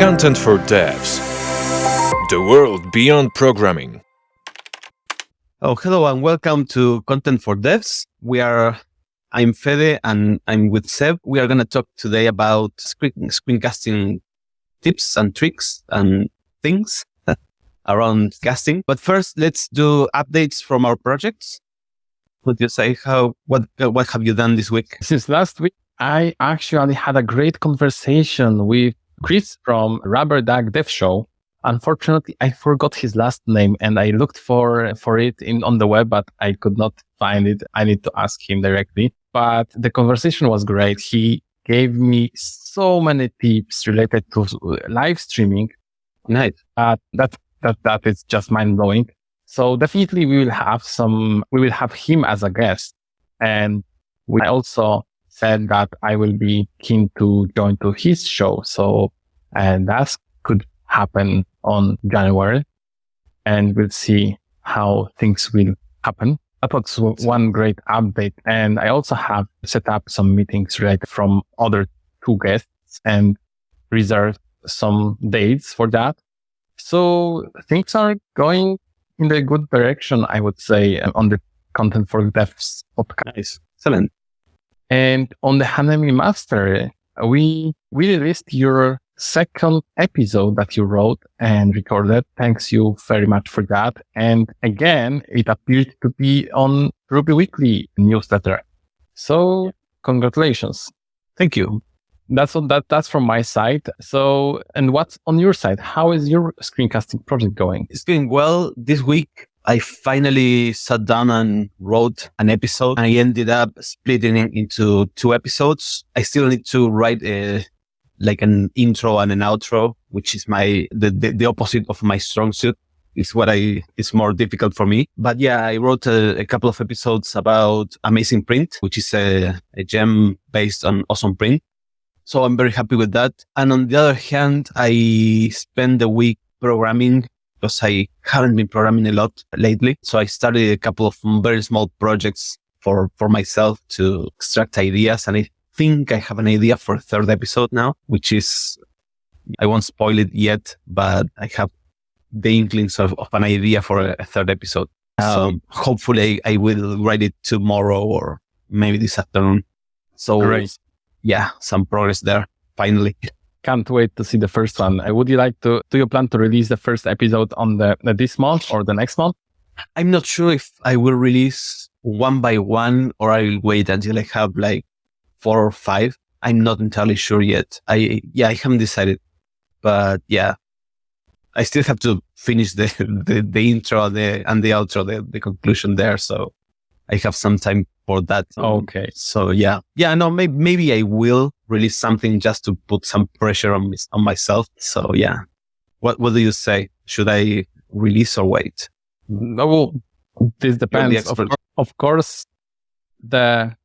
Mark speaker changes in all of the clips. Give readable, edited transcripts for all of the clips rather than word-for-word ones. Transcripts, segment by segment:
Speaker 1: Content for Devs. The world beyond programming.
Speaker 2: Oh, hello and welcome to Content for Devs. I'm Fede and I'm with Seb. We are going to talk today about screencasting tips and tricks and things around casting. But first, let's do updates from our projects. Would you say what have you done this week?
Speaker 3: Since last week, I actually had a great conversation with Chris from Rubber Duck Dev Show. Unfortunately, I forgot his last name and I looked for it on the web, but I could not find it. I need to ask him directly. But the conversation was great. He gave me so many tips related to live streaming.
Speaker 2: Nice.
Speaker 3: That is just mind blowing. So definitely we will have him as a guest. And I also said that I will be keen to join to his show. And that could happen on January, and we'll see how things will happen. That was one great update. And I also have set up some meetings related from other two guests and reserved some dates for that. So things are going in the good direction, I would say, on the Content for Devs podcast.
Speaker 2: Nice. Excellent.
Speaker 3: And on the Hanemi Master, we released your second episode that you wrote and recorded. Thanks you very much for that. And again, it appeared to be on Ruby Weekly newsletter. So congratulations.
Speaker 2: Thank you.
Speaker 3: That's from my side. So, and what's on your side? How is your screencasting project going?
Speaker 2: It's going well. This week, I finally sat down and wrote an episode. I ended up splitting it into 2 episodes. I still need to write an intro and an outro, which is the opposite of my strong suit. It's more difficult for me. But yeah, I wrote a couple of episodes about Amazing Print, which is a gem based on Awesome Print. So I'm very happy with that. And on the other hand, I spent the week programming because I haven't been programming a lot lately. So I started a couple of very small projects for myself to extract ideas. And I think I have an idea for a 3rd episode now, which is, I won't spoil it yet, but I have the inklings of an idea for a 3rd episode. So hopefully I will write it tomorrow or maybe this afternoon. So
Speaker 3: Great.
Speaker 2: Yeah, some progress there, finally.
Speaker 3: Can't wait to see the first one. Do you plan to release the first episode on this month or the next month?
Speaker 2: I'm not sure if I will release one by one or I will wait until I have 4 or 5. I'm not entirely sure yet. I haven't decided, but yeah, I still have to finish the intro and the outro, the conclusion there. So I have some time for that.
Speaker 3: Okay.
Speaker 2: So yeah, no, maybe I will release something just to put some pressure on myself. So yeah, what do you say? Should I release or wait?
Speaker 3: No, well, this depends. Of course,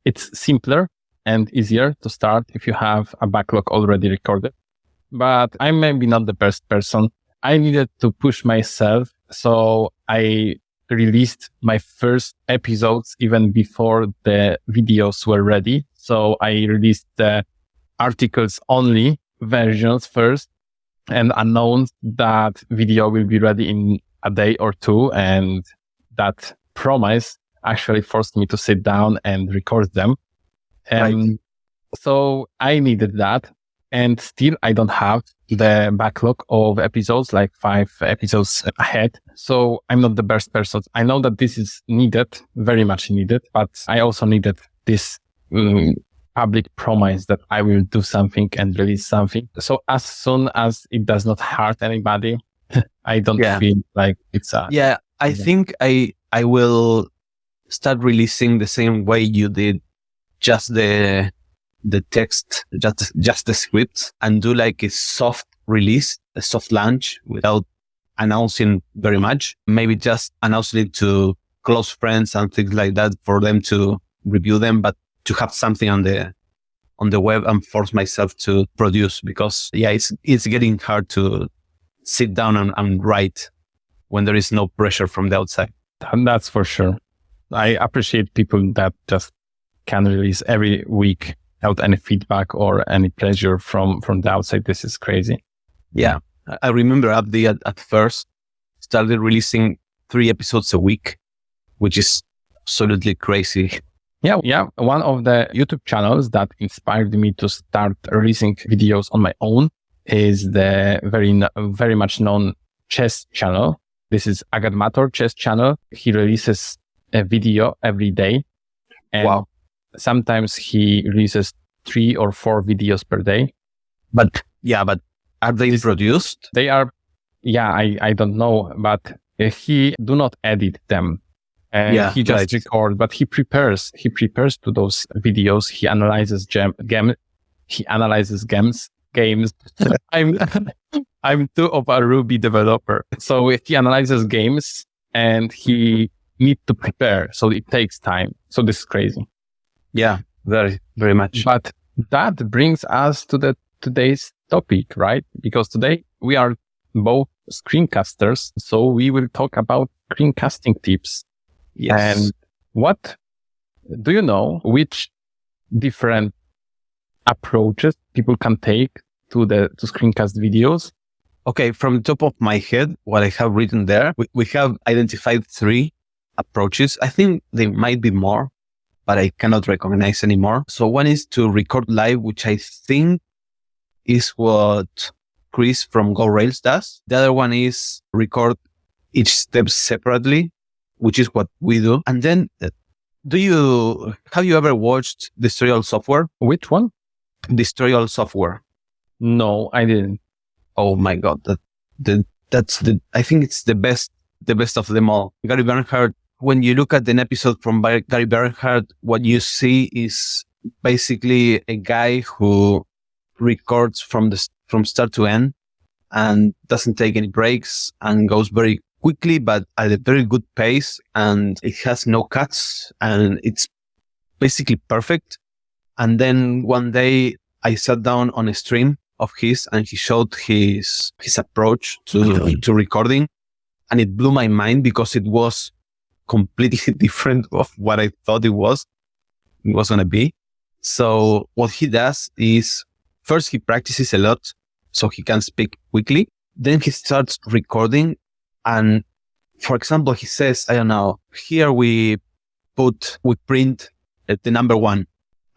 Speaker 3: it's simpler and easier to start if you have a backlog already recorded. But I'm maybe not the best person. I needed to push myself, so I released my first episodes even before the videos were ready. So I released the articles only versions first and announced that video will be ready in a day or 2. And that promise actually forced me to sit down and record them. And so I needed that. And still I don't have the backlog of episodes, 5 episodes ahead. So I'm not the best person. I know that this is needed, very much needed, but I also needed this public promise that I will do something and release something. So as soon as it does not hurt anybody, I don't feel like it's a...
Speaker 2: Yeah, I think I will start releasing the same way you did, just the text, just the scripts, and do a soft release, a soft launch without announcing very much. Maybe just announcing it to close friends and things like that for them to review them, but to have something on the web and force myself to produce, because it's getting hard to sit down and write when there is no pressure from the outside.
Speaker 3: That's for sure. I appreciate people that just can release every week without any feedback or any pressure from the outside. This is crazy.
Speaker 2: Yeah. I remember Abdi at first started releasing 3 episodes a week, which is absolutely crazy.
Speaker 3: Yeah. One of the YouTube channels that inspired me to start releasing videos on my own is the very much known chess channel. This is Agadmator chess channel. He releases a video every day. And
Speaker 2: Wow.
Speaker 3: sometimes he releases 3 or 4 videos per day.
Speaker 2: But are they produced?
Speaker 3: They are, I don't know, but he do not edit them. And he just record, but he prepares to those videos. He analyzes games. I'm too of a Ruby developer. So he analyzes games and he need to prepare. So it takes time. So this is crazy.
Speaker 2: Yeah, very, very much.
Speaker 3: But that brings us to today's topic, right? Because today we are both screencasters. So we will talk about screencasting tips.
Speaker 2: Yes.
Speaker 3: And what do you know which different approaches people can take to screencast videos?
Speaker 2: Okay, from the top of my head, what I have written there, we have identified 3 approaches. I think there might be more, but I cannot recognize anymore. So one is to record live, which I think is what Chris from Go Rails does. The other one is record each step separately, which is what we do. And then have you ever watched Destroyal Software?
Speaker 3: Which one?
Speaker 2: Destroyal Software.
Speaker 3: No, I didn't.
Speaker 2: Oh my God. I think it's the best of them all. Gary Bernhardt, when you look at an episode from Gary Bernhardt, what you see is basically a guy who records from start to end and doesn't take any breaks and goes very quickly, but at a very good pace, and it has no cuts and it's basically perfect. And then one day I sat down on a stream of his and he showed his approach to recording, and it blew my mind because it was completely different of what I thought it was going to be. So what he does is first he practices a lot so he can speak quickly. Then he starts recording. And for example, he says, I don't know, here we print the number 1.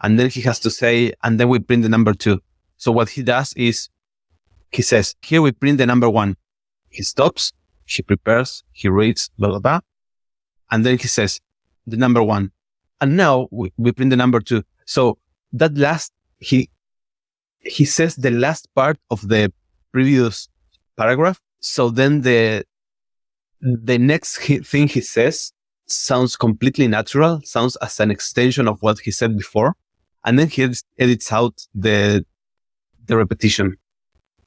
Speaker 2: And then he has to say, and then we print the number 2. So what he does is he says, here we print the number 1. He stops, he prepares, he reads, blah, blah, blah. And then he says the number 1. And now we print the number 2. So that last, he says the last part of the previous paragraph. So then the next thing he says sounds completely natural, sounds as an extension of what he said before. And then he edits out the repetition.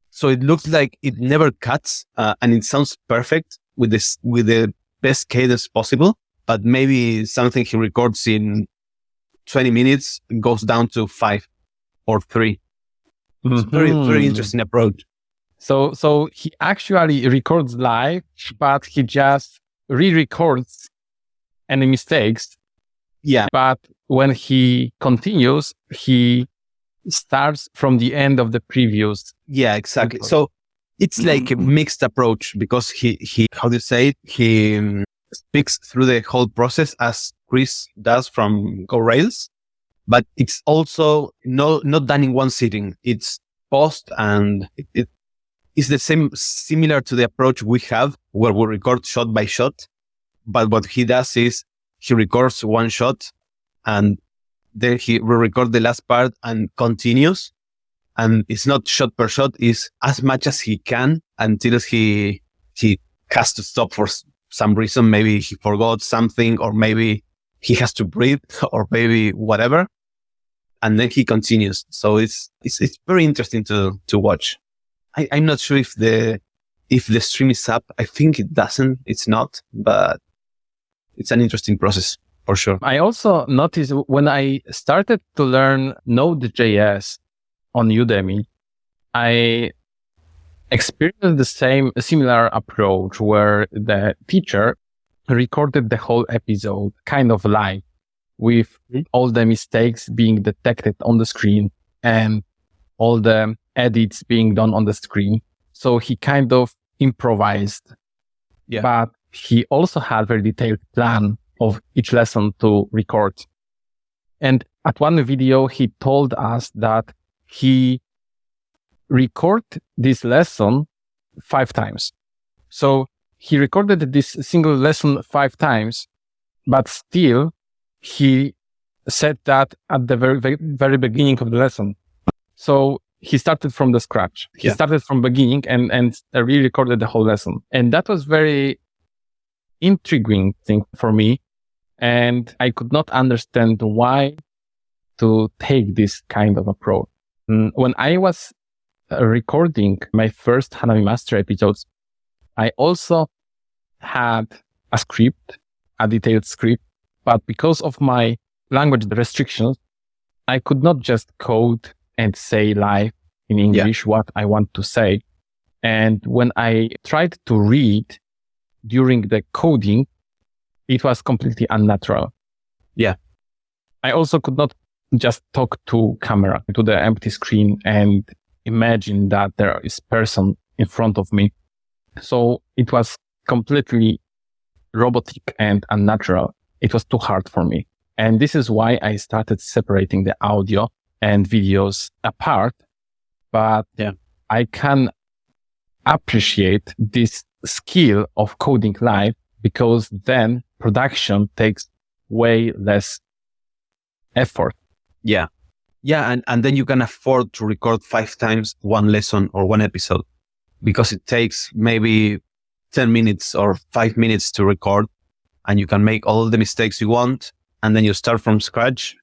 Speaker 2: So it looks like it never cuts, and it sounds perfect with the best cadence possible. But maybe something he records in 20 minutes goes down to 5 or 3. It's very, very interesting approach.
Speaker 3: So he actually records live, but he just re-records any mistakes.
Speaker 2: Yeah.
Speaker 3: But when he continues, he starts from the end of the previous.
Speaker 2: Yeah, exactly. So it's like a mixed approach because he how do you say it? He speaks through the whole process as Chris does from Go Rails, but it's also not done in one sitting. It's paused, and it is the similar to the approach we have where we record shot by shot. But what he does is he records one shot and then he will record the last part and continues. And it's not shot per shot, it's as much as he can until he has to stop for some reason. Maybe he forgot something, or maybe he has to breathe, or maybe whatever. And then he continues. So it's very interesting to watch. I'm not sure if the stream is up. I think it doesn't. It's not, but it's an interesting process for sure.
Speaker 3: I also noticed when I started to learn Node.js on Udemy, I experienced a similar approach where the teacher recorded the whole episode kind of live with all the mistakes being detected on the screen and all the edits being done on the screen. So he kind of improvised.
Speaker 2: Yeah.
Speaker 3: But he also had a very detailed plan of each lesson to record. And at one video, he told us that he recorded this lesson 5 times. So he recorded this single lesson 5 times, but still he said that at the very beginning of the lesson. So he started from the scratch. He started from beginning and re-recorded the whole lesson. And that was very intriguing thing for me. And I could not understand why to take this kind of approach. When I was recording my first Hanami Master episodes, I also had a script, a detailed script, but because of my language restrictions, I could not just code and say live in English what I want to say. And when I tried to read during the coding, it was completely unnatural.
Speaker 2: Yeah.
Speaker 3: I also could not just talk to camera, to the empty screen and imagine that there is person in front of me. So it was completely robotic and unnatural. It was too hard for me. And this is why I started separating the audio and videos apart. But I can appreciate this skill of coding live because then production takes way less effort.
Speaker 2: Yeah. Yeah. And then you can afford to record 5 times one lesson or one episode because it takes maybe 10 minutes or 5 minutes to record and you can make all the mistakes you want. And then you start from scratch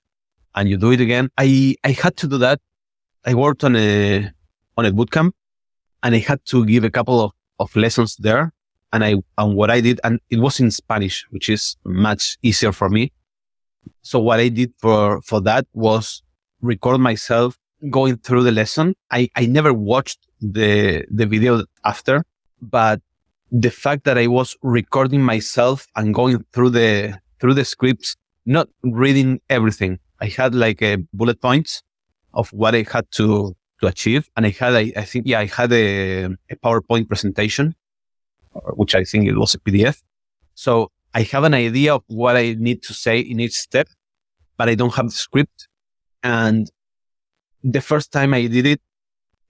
Speaker 2: and you do it again. I had to do that. I worked on a bootcamp and I had to give a couple of lessons there. And what I did, and it was in Spanish, which is much easier for me. So what I did for that was record myself going through the lesson. I never watched the video after, but the fact that I was recording myself and going through the scripts, not reading everything. I had like a bullet points of what I had to achieve. And I had a PowerPoint presentation, which I think it was a PDF. So I have an idea of what I need to say in each step, but I don't have the script. And the first time I did it,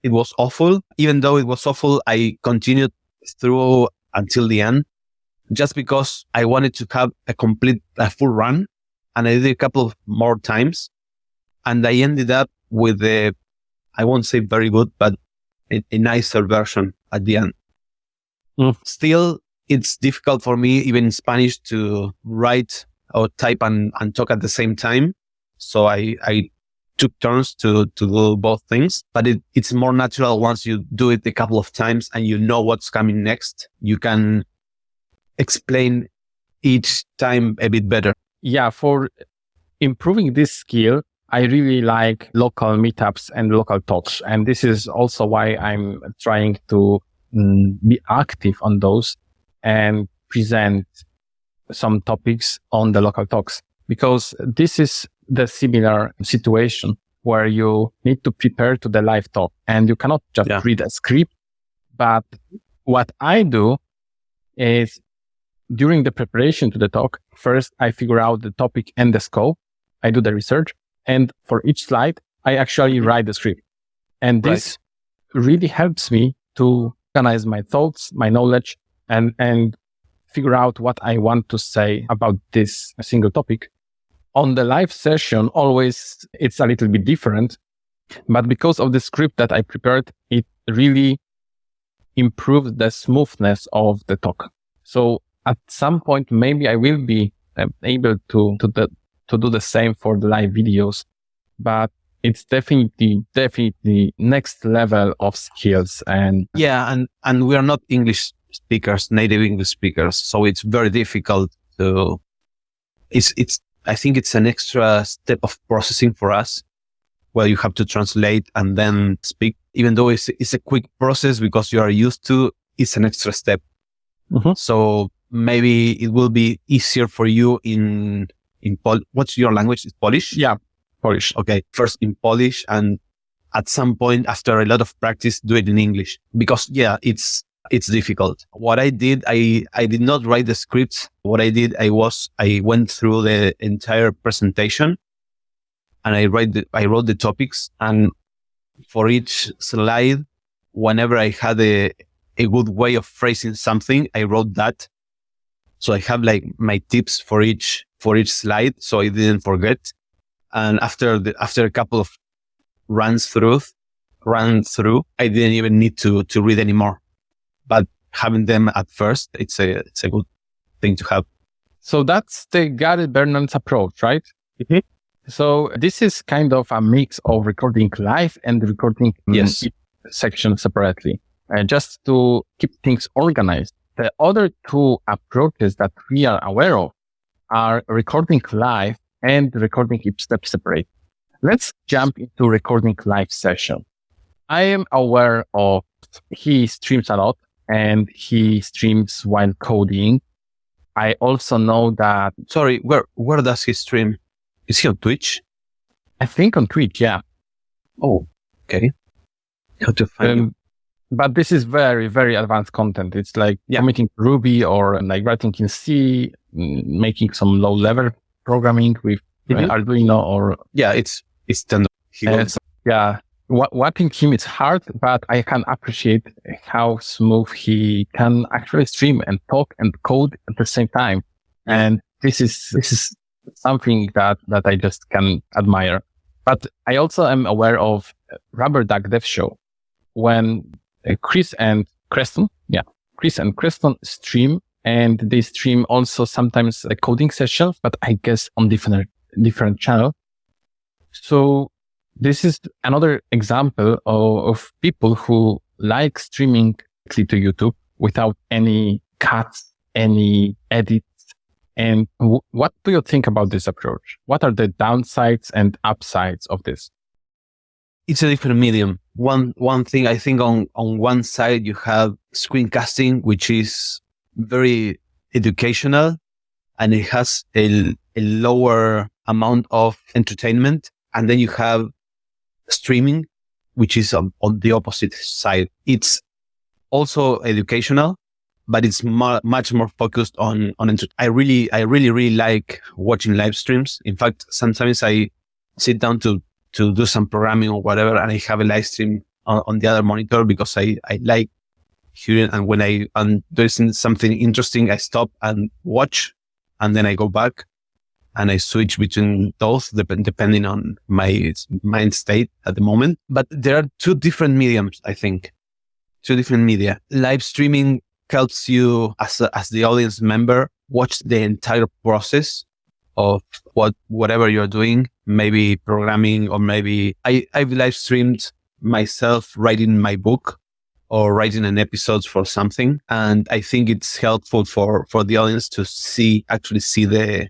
Speaker 2: it was awful. Even though it was awful, I continued through until the end, just because I wanted to have a full run. And I did it a couple of more times. And I ended up with I won't say very good, but a nicer version at the end. Still, it's difficult for me, even in Spanish, to write or type and talk at the same time. So I took turns to do both things, but it's more natural once you do it a couple of times and you know what's coming next. You can explain each time a bit better.
Speaker 3: Yeah, for improving this skill, I really like local meetups and local talks. And this is also why I'm trying to be active on those and present some topics on the local talks, because this is the similar situation where you need to prepare to the live talk and you cannot just read a script. But what I do is during the preparation to the talk, first I figure out the topic and the scope. I do the research, and for each slide, I actually write the script. And this really helps me to organize my thoughts, my knowledge, and figure out what I want to say about this single topic. On the live session, always it's a little bit different, but because of the script that I prepared, it really improves the smoothness of the talk. So at some point, maybe I will be able to do the same for the live videos, but it's definitely next level of skills. And
Speaker 2: and we are not English speakers, native English speakers, so it's very difficult to. I think it's an extra step of processing for us, where you have to translate and then speak. Even though it's a quick process because you are used to, it's an extra step. So maybe it will be easier for you in what's your language? It's Polish?
Speaker 3: Yeah, Polish.
Speaker 2: Okay. First in Polish and at some point, after a lot of practice, do it in English because it's difficult. What I did, I did not write the scripts. What I did, I went through the entire presentation and I wrote the topics, and for each slide, whenever I had a good way of phrasing something, I wrote that. So I have like my tips for each slide, so I didn't forget. And after a couple of runs through, I didn't even need to read anymore. But having them at first, it's a good thing to have.
Speaker 3: So that's the Gary Bernard's approach, right?
Speaker 2: Mm-hmm.
Speaker 3: So this is kind of a mix of recording live and recording each section separately, just to keep things organized. The other two approaches that we are aware of are recording live and recording each step separate. Let's jump into recording live session. I am aware of he streams a lot and he streams while coding. I also know that...
Speaker 2: Sorry, where does he stream? Is he on Twitch?
Speaker 3: I think on Twitch, yeah.
Speaker 2: Oh, okay. How to find him?
Speaker 3: But this is very, very advanced content. It's like committing Ruby or like writing in C, making some low-level programming with Arduino or...
Speaker 2: Yeah, it's standard.
Speaker 3: Watching him is hard, but I can appreciate how smooth he can actually stream and talk and code at the same time. And this is something that I just can admire. But I also am aware of Rubber Duck Dev Show when Chris and Creston stream, and they stream also sometimes coding sessions, but I guess on different channel. So this is another example of people who like streaming to YouTube without any cuts, any edits. And what do you think about this approach? What are the downsides and upsides of this?
Speaker 2: It's a different medium. One thing, I think on one side you have screencasting, which is very educational and it has a lower amount of entertainment. And then you have streaming, which is on the opposite side. It's also educational, but it's much more focused on I really like watching live streams. In fact, sometimes I sit down to do some programming or whatever, and I have a live stream on the other monitor because I like hearing. And when there's something interesting, I stop and watch, and then I go back and I switch between those depending on my mind state at the moment. But there are two different mediums, I think. Two different media. Live streaming helps you as the audience member watch the entire process of whatever you're doing, maybe programming, or maybe I've live streamed myself writing my book or writing an episode for something. And I think it's helpful for the audience to actually see the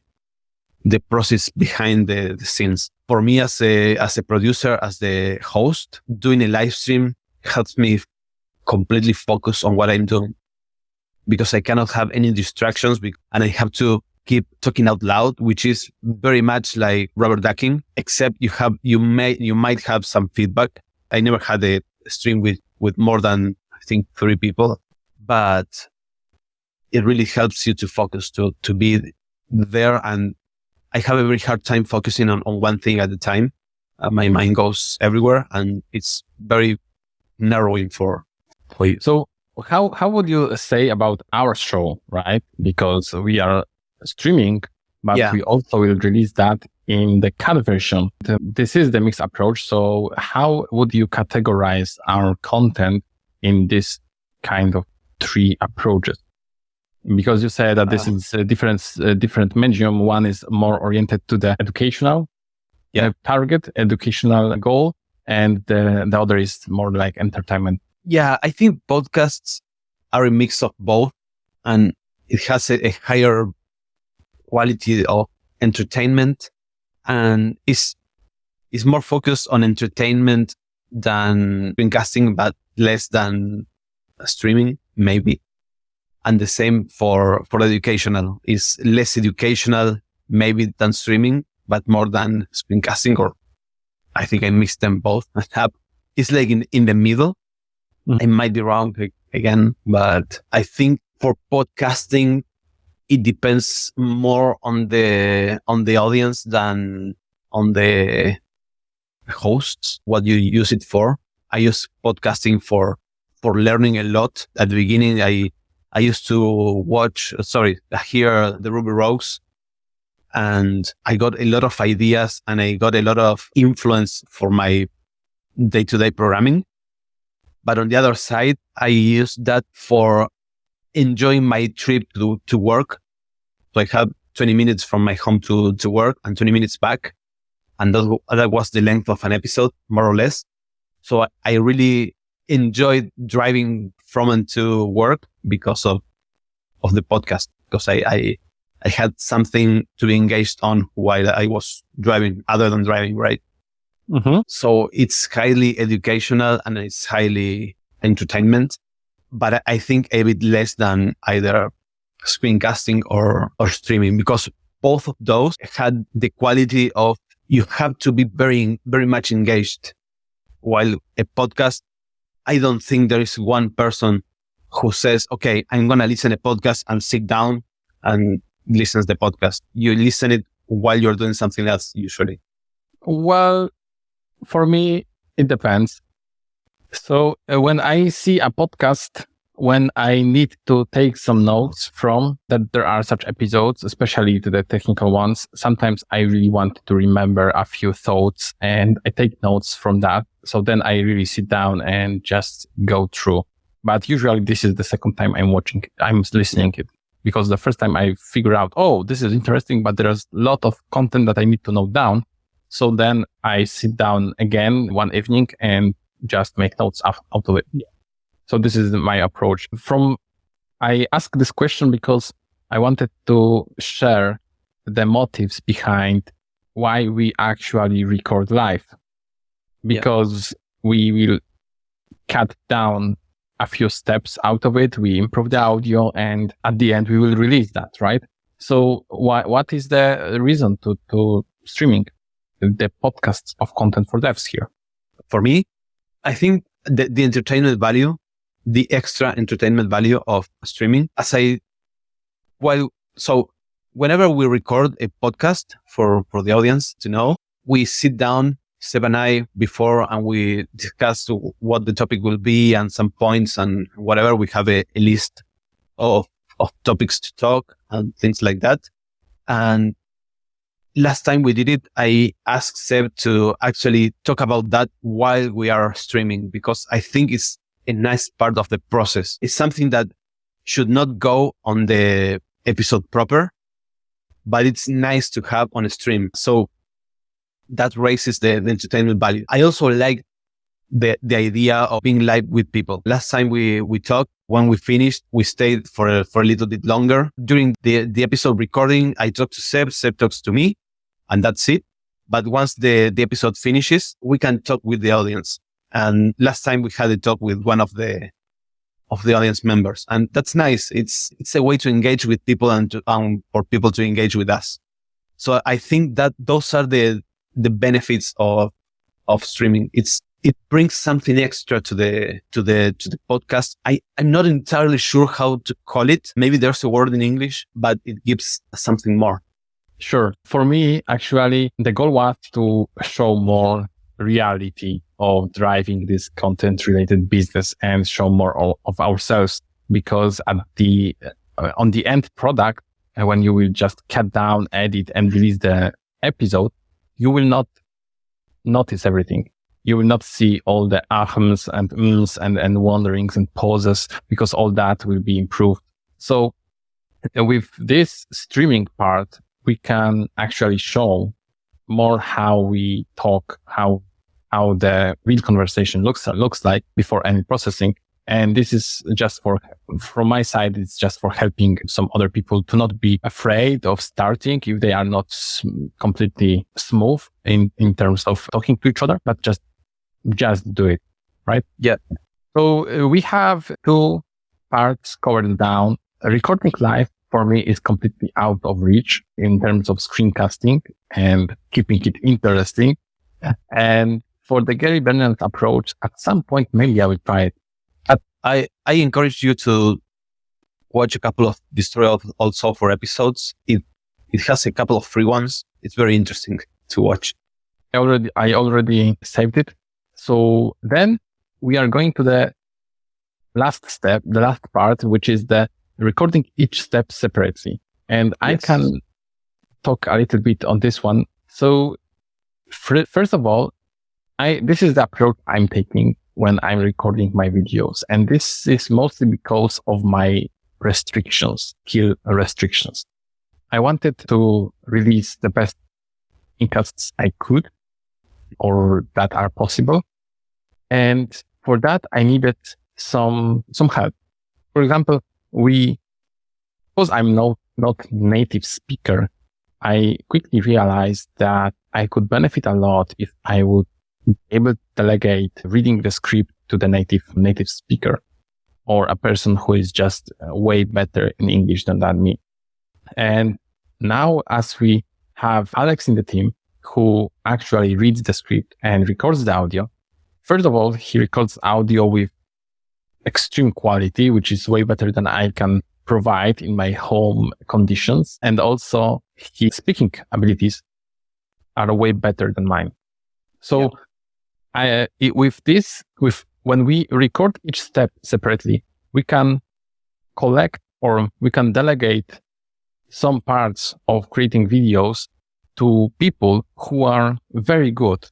Speaker 2: process behind the scenes. For me as a producer, as the host, doing a live stream helps me completely focus on what I'm doing because I cannot have any distractions and I have to keep talking out loud, which is very much like rubber ducking, except you might have some feedback. I never had a stream with more than, I think, 3 people, but it really helps you to focus, to be there. And I have a very hard time focusing on one thing at a time. My mind goes everywhere and it's very narrowing for you.
Speaker 3: So how would you say about our show, right? Because we are streaming, but we also will release that in the cut version. This is the mixed approach. So how would you categorize our content in this kind of 3 approaches? Because you said that this is a different medium. One is more oriented to the educational target, educational goal, and the other is more like entertainment.
Speaker 2: Yeah, I think podcasts are a mix of both, and it has a higher quality of entertainment, and is more focused on entertainment than screencasting, but less than streaming, maybe. And the same for educational. Is less educational, maybe, than streaming, but more than screencasting. Or I think I mixed them both. it's like in the middle. I might be wrong again, but I think for podcasting, it depends more on the audience than on the hosts, what you use it for. I use podcasting for learning a lot. At the beginning, I used to hear the Ruby Rogues, and I got a lot of ideas and I got a lot of influence for my day-to-day programming. But on the other side, I use that for enjoying my trip to work. So I have 20 minutes from my home to work and 20 minutes back. And that was the length of an episode, more or less. So I really enjoyed driving from and to work because of the podcast, because I had something to be engaged on while I was driving, other than driving, right? Mm-hmm. So it's highly educational and it's highly entertainment, but I think a bit less than either screencasting or streaming, because both of those had the quality of you have to be very, very much engaged. While a podcast, I don't think there is one person who says, okay, I'm going to listen to a podcast and sit down and listen to the podcast. You listen it while you're doing something else, usually.
Speaker 3: Well, for me, it depends. So when I see a podcast, when I need to take some notes from that, there are such episodes, especially the technical ones. Sometimes I really want to remember a few thoughts and I take notes from that. So then I really sit down and just go through. But usually this is the second time I'm listening it, because the first time I figure out, oh, this is interesting, but there's a lot of content that I need to note down. So then I sit down again one evening and just make notes out of it. Yeah. So this is my approach. I asked this question because I wanted to share the motives behind why we actually record live, because we will cut down a few steps out of it. We improve the audio and at the end we will release that, right? So what is the reason to streaming the podcasts of Content for Devs here?
Speaker 2: For me, I think the entertainment value, the extra entertainment value of streaming, whenever we record a podcast for the audience to know, we sit down, Seb and I, before, and we discuss what the topic will be and some points and whatever. We have a list of topics to talk and things like that. And last time we did it, I asked Seb to actually talk about that while we are streaming, because I think it's a nice part of the process. It's something that should not go on the episode proper, but it's nice to have on a stream. So that raises the entertainment value. I also like the idea of being live with people. Last time we talked, when we finished, we stayed for a little bit longer. During the episode recording, I talked to Seb talks to me, and that's it. But once the episode finishes, we can talk with the audience. And last time we had a talk with one of the audience members, and that's nice. It's a way to engage with people and for people to engage with us. So I think that those are the benefits of streaming. It brings something extra to the podcast. I'm not entirely sure how to call it. Maybe there's a word in English, but it gives something more.
Speaker 3: Sure. For me, actually, the goal was to show more reality of driving this content-related business and show more of ourselves, because on the end product, when you will just cut down, edit, and release the episode, you will not notice everything. You will not see all the ahms and ums and wanderings and pauses, because all that will be improved. So with this streaming part, we can actually show more how we talk, how the real conversation looks like before any processing. And this is just from my side, it's just for helping some other people to not be afraid of starting if they are not completely smooth in terms of talking to each other, but just do it, right?
Speaker 2: Yeah.
Speaker 3: So we have two parts covered down. Recording live for me is completely out of reach in terms of screencasting and keeping it interesting. And for the Gary Bernard approach, at some point, maybe I will try it.
Speaker 2: I encourage you to watch a couple of Destroy All Software episodes. It has a couple of free ones. It's very interesting to watch.
Speaker 3: I already saved it. So then we are going to the last step, the last part, which is the recording each step separately. And I can talk a little bit on this one. So first of all, this is the approach I'm taking when I'm recording my videos. And this is mostly because of my skill restrictions. I wanted to release the best screencasts I could, or that are possible. And for that, I needed some help. For example, because I'm not native speaker, I quickly realized that I could benefit a lot if I would be able to delegate reading the script to the native speaker, or a person who is just way better in English than me. And now, as we have Alex in the team who actually reads the script and records the audio, first of all, he records audio with extreme quality, which is way better than I can provide in my home conditions. And also his speaking abilities are way better than mine. So when we record each step separately, we can collect or we can delegate some parts of creating videos to people who are very good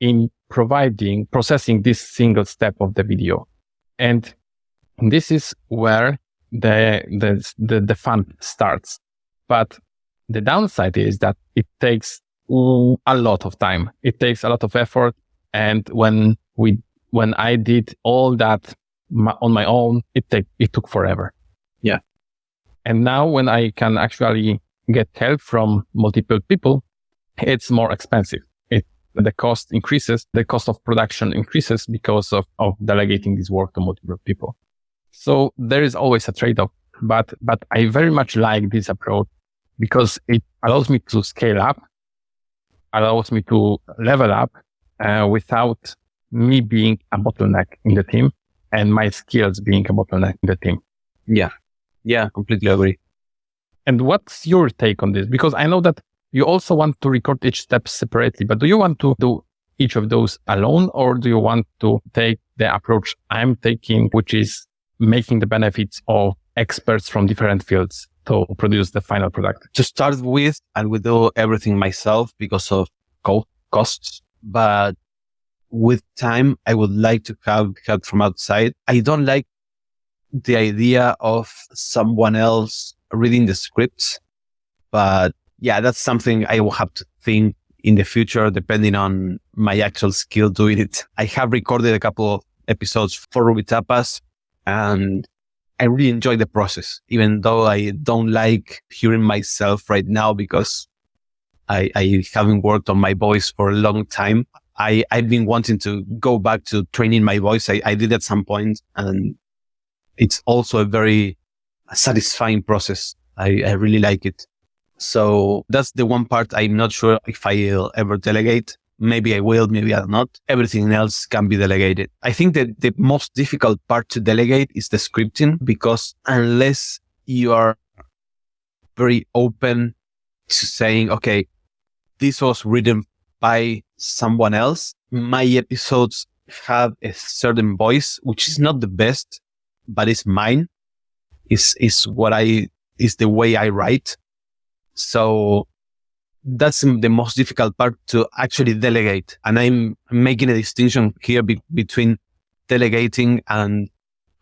Speaker 3: in processing this single step of the video. And this is where the fun starts. But the downside is that it takes a lot of time. It takes a lot of effort. And when I did all that on my own, it took forever.
Speaker 2: Yeah.
Speaker 3: And now when I can actually get help from multiple people, it's more expensive. The cost increases, the cost of production increases because of delegating this work to multiple people. So there is always a trade-off, but I very much like this approach because it allows me to scale up, allows me to level up without me being a bottleneck in the team and my skills being a bottleneck in the team.
Speaker 2: Yeah, completely agree.
Speaker 3: And what's your take on this? Because I know that you also want to record each step separately, but do you want to do each of those alone, or do you want to take the approach I'm taking, which is making the benefits of experts from different fields to produce the final product?
Speaker 2: To start with, I will do everything myself because of costs, but with time, I would like to have help from outside. I don't like the idea of someone else reading the scripts, but yeah, that's something I will have to think in the future, depending on my actual skill doing it. I have recorded a couple of episodes for Ruby Tapas, and I really enjoy the process, even though I don't like hearing myself right now because I haven't worked on my voice for a long time. I've been wanting to go back to training my voice. I did at some point, and it's also a very satisfying process. I really like it. So that's the one part I'm not sure if I'll ever delegate. Maybe I will, maybe I'll not. Everything else can be delegated. I think that the most difficult part to delegate is the scripting, because unless you are very open to saying, okay, this was written by someone else, my episodes have a certain voice, which is not the best, but it's mine, is the way I write. So that's the most difficult part, to actually delegate. And I'm making a distinction here between delegating and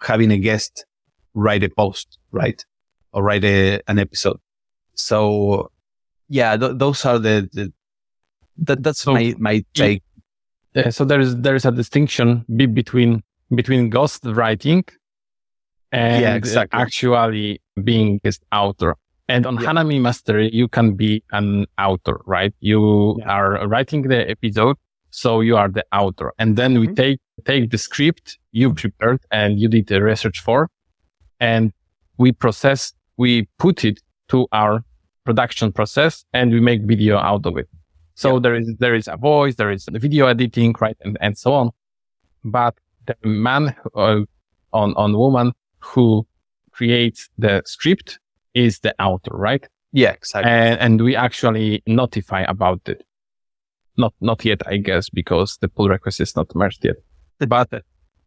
Speaker 2: having a guest write a post, right? Or write an episode. So yeah, those are that's my take.
Speaker 3: So there is a distinction between ghost writing and actually being guest author. And on Hanami Mastery, you can be an author, right? You are writing the episode, so you are the author. And then we take the script you prepared and you did the research for, and we put it to our production process, and we make video out of it. So there is a voice, there is the video editing, right, and so on. But the man on woman who creates the script is the author, right?
Speaker 2: Yeah, exactly.
Speaker 3: And we actually notify about it. Not yet, I guess, because the pull request is not merged yet.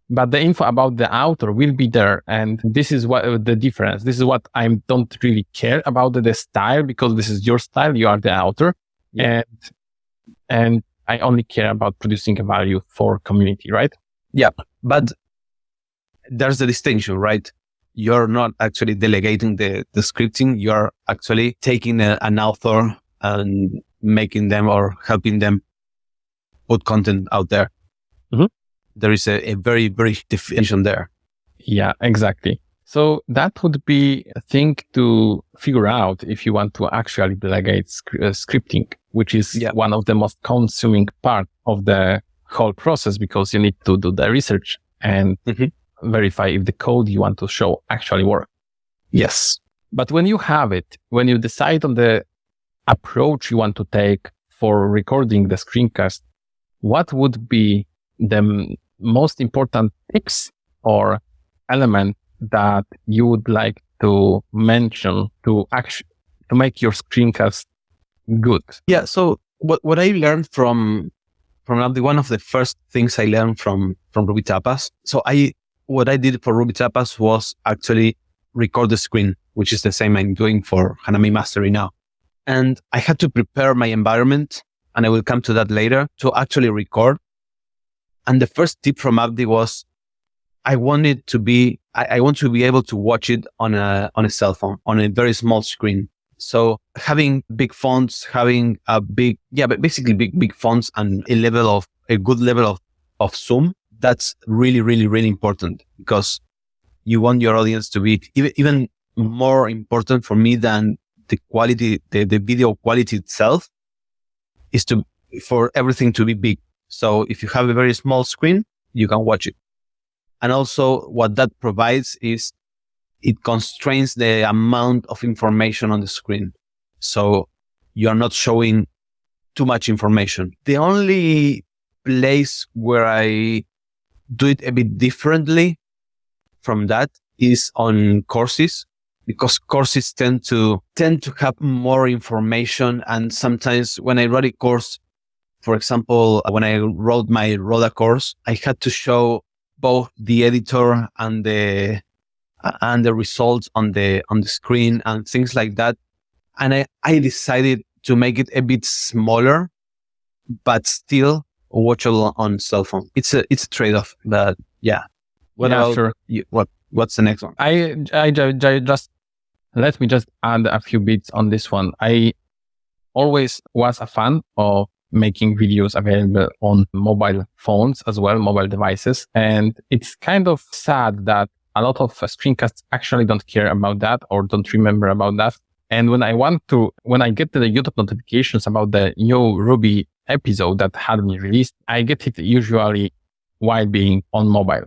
Speaker 3: But the info about the author will be there, and this is what the difference. This is what I don't really care about the style, because this is your style. You are the author, and I only care about producing a value for community, right?
Speaker 2: Yeah, but there's the distinction, right? You're not actually delegating the scripting. You're actually taking an author and making them or helping them put content out there.
Speaker 3: Mm-hmm.
Speaker 2: There is a very, very definition there.
Speaker 3: Yeah, exactly. So that would be a thing to figure out if you want to actually delegate scripting, which is one of the most consuming part of the whole process, because you need to do the research and verify if the code you want to show actually works.
Speaker 2: Yes.
Speaker 3: But when you have it, when you decide on the approach you want to take for recording the screencast, what would be the most important tips or element that you would like to mention to make your screencast good?
Speaker 2: Yeah. So what I learned from one of the first things I learned from Ruby Tapas. So what I did for Ruby Tapas was actually record the screen, which is the same I'm doing for Hanami Mastery now. And I had to prepare my environment, and I will come to that later, to actually record. And the first tip from Abdi was, I want to be able to watch it on a cell phone, on a very small screen. So having big fonts, having basically big fonts and a good level of zoom, that's really, really, really important, because you want your audience to be even more important for me than the quality, the video quality itself, is for everything to be big. So if you have a very small screen, you can watch it. And also what that provides is it constrains the amount of information on the screen. So you are not showing too much information. The only place where I do it a bit differently from that is on courses, because courses tend to have more information. And sometimes when I write a course, for example, when I wrote my Roda course, I had to show both the editor and the results on the screen and things like that. And I decided to make it a bit smaller, but still watchable on cell phone. It's a trade-off, but yeah.
Speaker 3: Sure.
Speaker 2: What's the next one?
Speaker 3: I just let me just add a few bits on this one. I always was a fan of making videos available on mobile phones as well, mobile devices. And it's kind of sad that a lot of screencasts actually don't care about that or don't remember about that. And when I get the YouTube notifications about the new Ruby episode that had been released, I get it usually while being on mobile.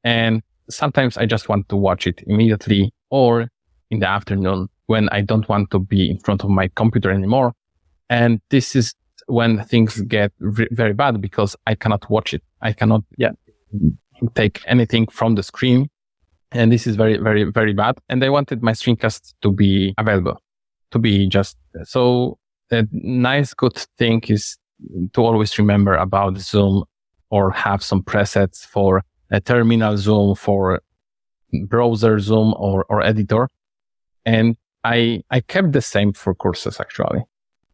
Speaker 3: And sometimes I just want to watch it immediately or in the afternoon when I don't want to be in front of my computer anymore. And this is when things get very bad, because I cannot watch it. I cannot take anything from the screen. And this is very, very, very bad. And I wanted my screencast to be available, to be just so. A nice, good thing is to always remember about Zoom, or have some presets for a terminal zoom, for browser zoom or editor. And I kept the same for courses actually,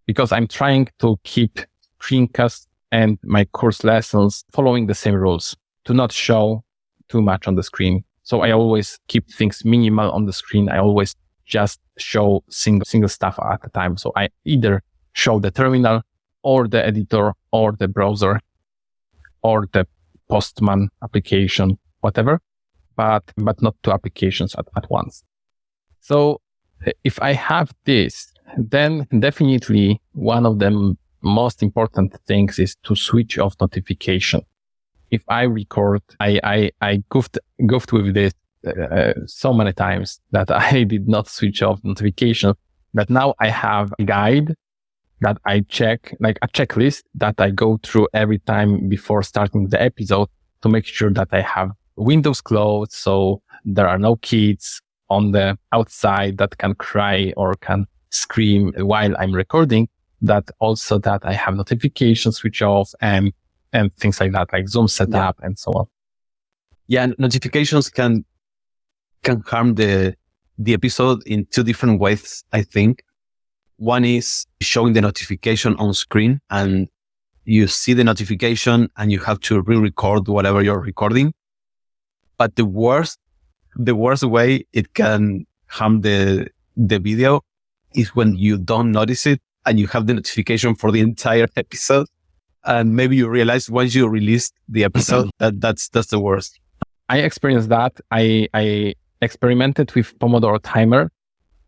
Speaker 3: because I'm trying to keep screencasts and my course lessons following the same rules, to not show too much on the screen. So I always keep things minimal on the screen. I always just show single stuff at a time. So I either show the terminal or the editor or the browser or the Postman application, whatever, but not two applications at once. So if I have this, then definitely one of the most important things is to switch off notification. If I record, I goofed with this so many times that I did not switch off notification. But now I have a guide that I check, like a checklist that I go through every time before starting the episode to make sure that I have windows closed, so there are no kids on the outside that can cry or can scream while I'm recording. That also that I have notifications switch off and things like that, like Zoom setup and so on.
Speaker 2: Yeah, notifications can harm the episode in two different ways, I think. One is showing the notification on screen, and you see the notification and you have to re-record whatever you're recording. But the worst way it can harm the video is when you don't notice it and you have the notification for the entire episode. And maybe you realize once you release the episode that's the worst.
Speaker 3: I experienced that. I experimented with Pomodoro timer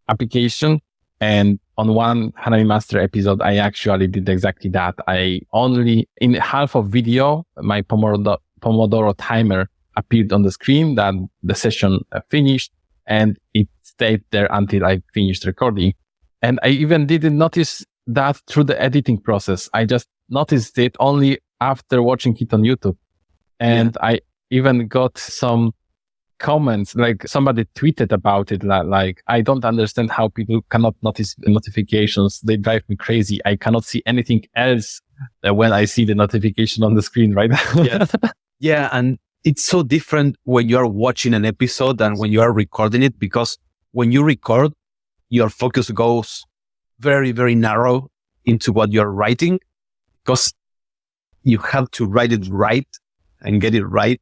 Speaker 3: application, and on one Hanami Master episode, I actually did exactly that. I only, in half of video, my Pomodoro timer appeared on the screen, that the session finished, and it stayed there until I finished recording. And I even didn't notice that through the editing process. I just noticed it only after watching it on YouTube. And I even got some comments, like somebody tweeted about it, like, I don't understand how people cannot notice the notifications. They drive me crazy. I cannot see anything else when I see the notification on the screen, right?
Speaker 2: Yeah. And it's so different when you are watching an episode than when you are recording it, because when you record, your focus goes very, very narrow into what you're writing, because you have to write it right and get it right.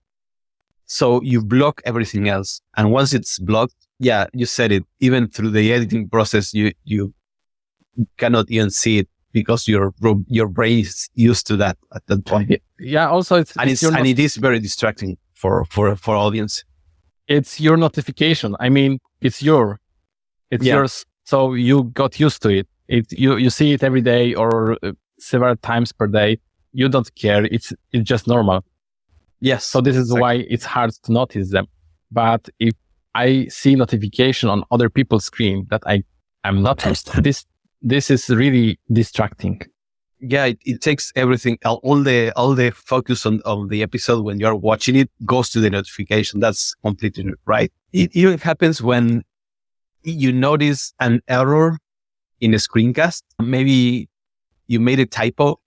Speaker 2: So you block everything else. And once it's blocked, you said it, even through the editing process, you cannot even see it because your brain is used to that at that point.
Speaker 3: Yeah. Also,
Speaker 2: it is very distracting for audience.
Speaker 3: It's your notification. I mean, it's yours. So you got used to it. You see it every day or several times per day. You don't care. It's just normal.
Speaker 2: Yes.
Speaker 3: So this is why it's hard to notice them. But if I see notification on other people's screen that I'm not this is really distracting.
Speaker 2: Yeah, it takes everything, all the focus on the episode when you're watching it goes to the notification. That's completely right. It even happens when you notice an error in a screencast. Maybe you made a typo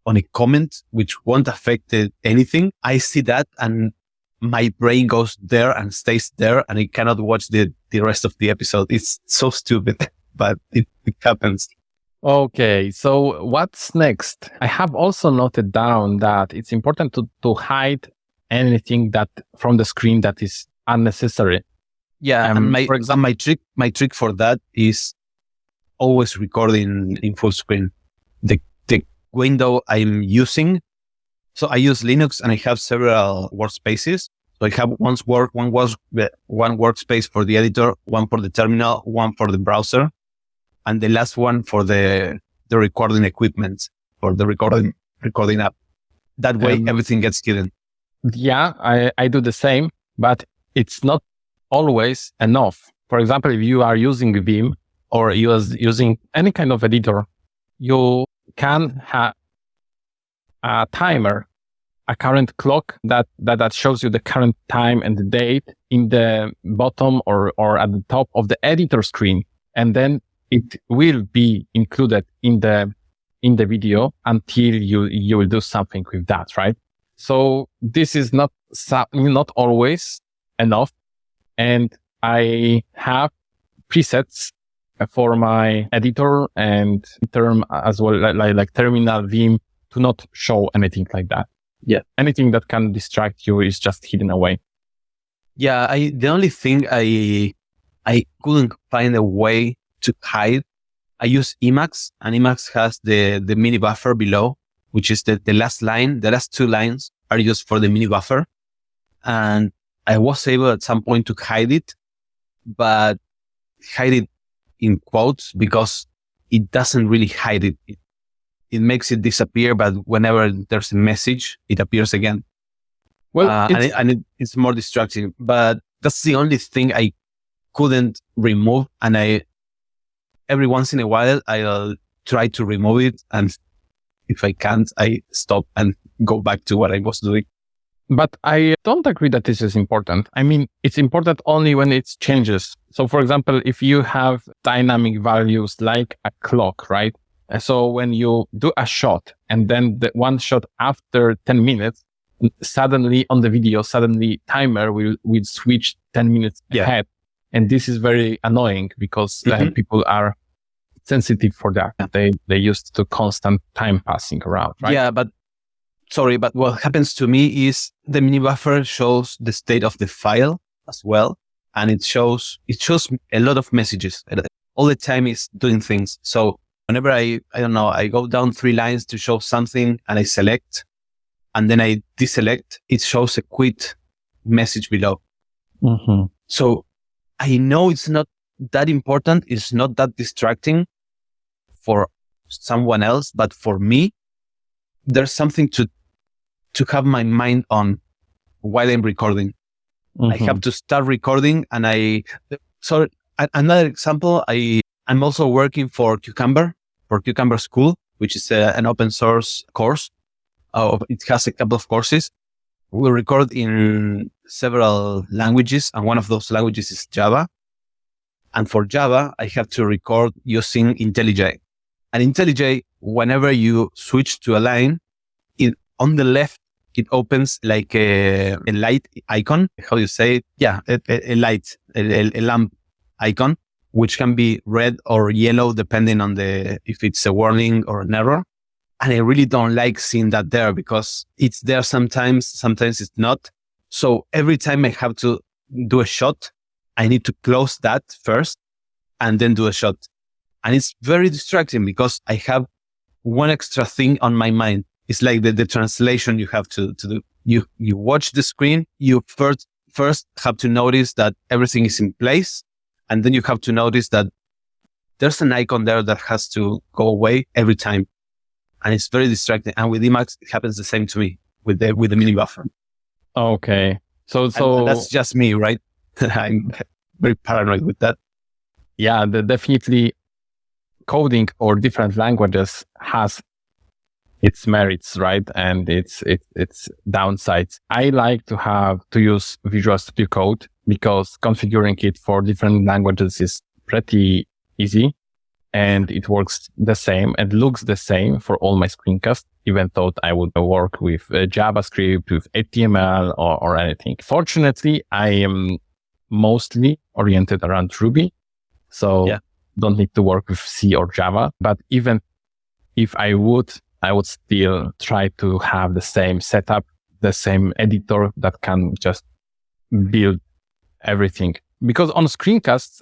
Speaker 2: on a comment which won't affect anything. I see that and my brain goes there and stays there, and I cannot watch the rest of the episode. It's so stupid, but it happens.
Speaker 3: Okay, so what's next? I have also noted down that it's important to hide anything that from the screen that is unnecessary.
Speaker 2: Yeah, and my trick for that is always recording in full screen. The window I'm using, so I use Linux and I have several workspaces. So I have one workspace for the editor, one for the terminal, one for the browser, and the last one for the recording equipment, for the recording app. That way everything gets hidden.
Speaker 3: Yeah, I do the same, but it's not always enough. For example, if you are using Vim or using any kind of editor, you can have a timer, a current clock that shows you the current time and the date in the bottom or at the top of the editor screen. And then it will be included in the video until you will do something with that, right? So this is not always enough. And I have presets for my editor and term as well, like terminal, Vim, to not show anything like that. Yeah. Anything that can distract you is just hidden away.
Speaker 2: Yeah. The only thing I couldn't find a way to hide, I use Emacs, and Emacs has the mini buffer below, which is the last line. The last two lines are used for the mini buffer. And I was able at some point to hide it, but hide it in quotes because it doesn't really hide it. It makes it disappear, but whenever there's a message, it appears again. Well, it's more distracting, but that's the only thing I couldn't remove. And every once in a while, I'll try to remove it. And if I can't, I stop and go back to what I was doing.
Speaker 3: But I don't agree that this is important. I mean, it's important only when it changes. So for example, if you have dynamic values like a clock, right? So when you do a shot and then the one shot after 10 minutes, suddenly on the video, timer will switch 10 minutes ahead. And this is very annoying because people are sensitive for that. They used to constant time passing around, right?
Speaker 2: Yeah, but what happens to me is the mini buffer shows the state of the file as well. And it shows a lot of messages. All the time it's doing things. So whenever I go down 3 lines to show something and I select and then I deselect, it shows a quit message below.
Speaker 3: Mm-hmm.
Speaker 2: So I know it's not that important. It's not that distracting for someone else, but for me, there's something to have my mind on while I'm recording. Mm-hmm. I have to start recording another example, I'm also working for Cucumber School, which is an open source course. It has a couple of courses. We record in several languages, and one of those languages is Java. And for Java, I have to record using IntelliJ. And IntelliJ, whenever you switch to a line, on the left, it opens like a light icon. How do you say it? Yeah, a light, a lamp icon, which can be red or yellow, depending on if it's a warning or an error. And I really don't like seeing that there because it's there sometimes it's not. So every time I have to do a shot, I need to close that first and then do a shot. And it's very distracting because I have one extra thing on my mind. It's like the translation you have to do. You watch the screen, you first have to notice that everything is in place. And then you have to notice that there's an icon there that has to go away every time. And it's very distracting. And with Emacs, it happens the same to me with the mini buffer.
Speaker 3: Okay. So
Speaker 2: and that's just me, right? I'm very paranoid with that.
Speaker 3: Yeah, definitely coding or different languages has its merits, right? And its downsides. I like to use Visual Studio Code because configuring it for different languages is pretty easy. And it works the same and looks the same for all my screencasts, even though I would work with JavaScript, with HTML or anything. Fortunately, I am mostly oriented around Ruby. So don't need to work with C or Java. But even if I would still try to have the same setup, the same editor that can just build everything. Because on screencasts,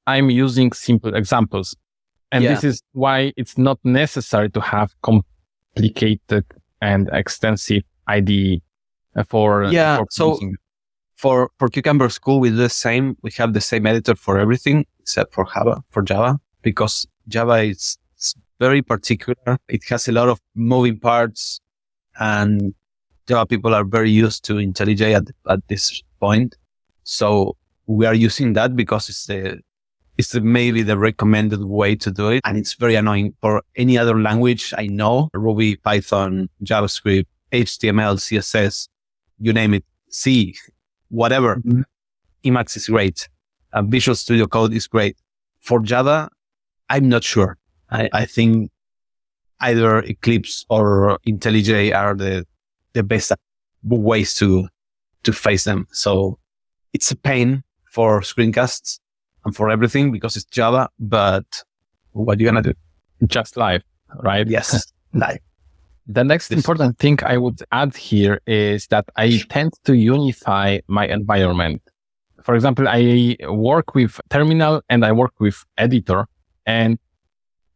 Speaker 3: I'm using simple examples. And this is why it's not necessary to have complicated and extensive IDE for using.
Speaker 2: For Cucumber School, we do the same. We have the same editor for everything except for Java, because Java is very particular. It has a lot of moving parts, and Java people are very used to IntelliJ at this point. So we are using that because it's maybe the recommended way to do it. And it's very annoying for any other language I know, Ruby, Python, JavaScript, HTML, CSS, you name it, C, whatever. Mm-hmm. Emacs is great. Visual Studio Code is great. For Java, I'm not sure. I think either Eclipse or IntelliJ are the best ways to face them. So it's a pain for screencasts and for everything because it's Java, but what are you going to do?
Speaker 3: Just live, right?
Speaker 2: Yes, live.
Speaker 3: The next important thing I would add here is that I tend to unify my environment. For example, I work with terminal and I work with editor, and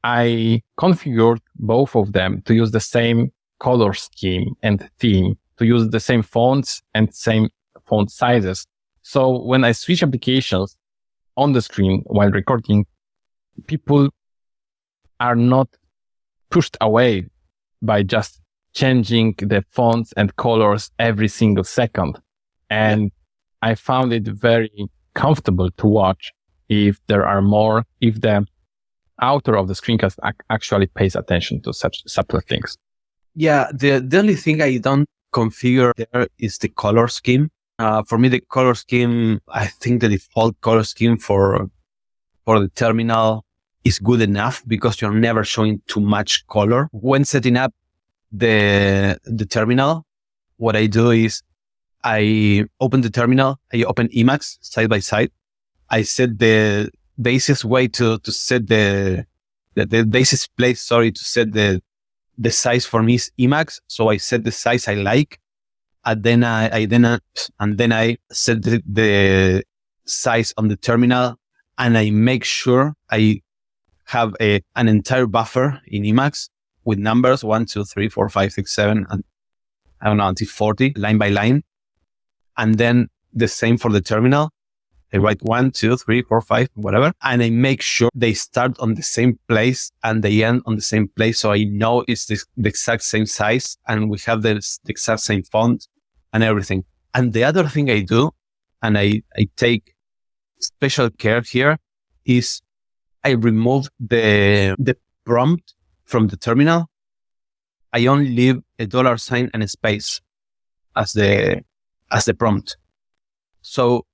Speaker 3: I configured both of them to use the same color scheme and theme, to use the same fonts and same font sizes. So when I switch applications on the screen while recording, people are not pushed away by just changing the fonts and colors every single second. And I found it very comfortable to watch if the author of the screencast actually pays attention to such subtle things.
Speaker 2: Yeah, the only thing I don't configure there is the color scheme. For me, the color scheme, I think the default color scheme for the terminal is good enough because you're never showing too much color. When setting up the terminal, what I do is I open the terminal, I open Emacs side by side. I set the easiest way to set the easiest place, to set the size for me is Emacs. So I set the size I like. And then I set the size on the terminal, and I make sure I have an entire buffer in Emacs with numbers 1, 2, 3, 4, 5, 6, 7, and I don't know, until 40 line by line. And then the same for the terminal. I write 1, 2, 3, 4, 5, whatever. And I make sure they start on the same place and they end on the same place. So I know it's the exact same size and we have the exact same font and everything. And the other thing I do, and I take special care here, is I remove the prompt from the terminal. I only leave a $sign and a space as the prompt. So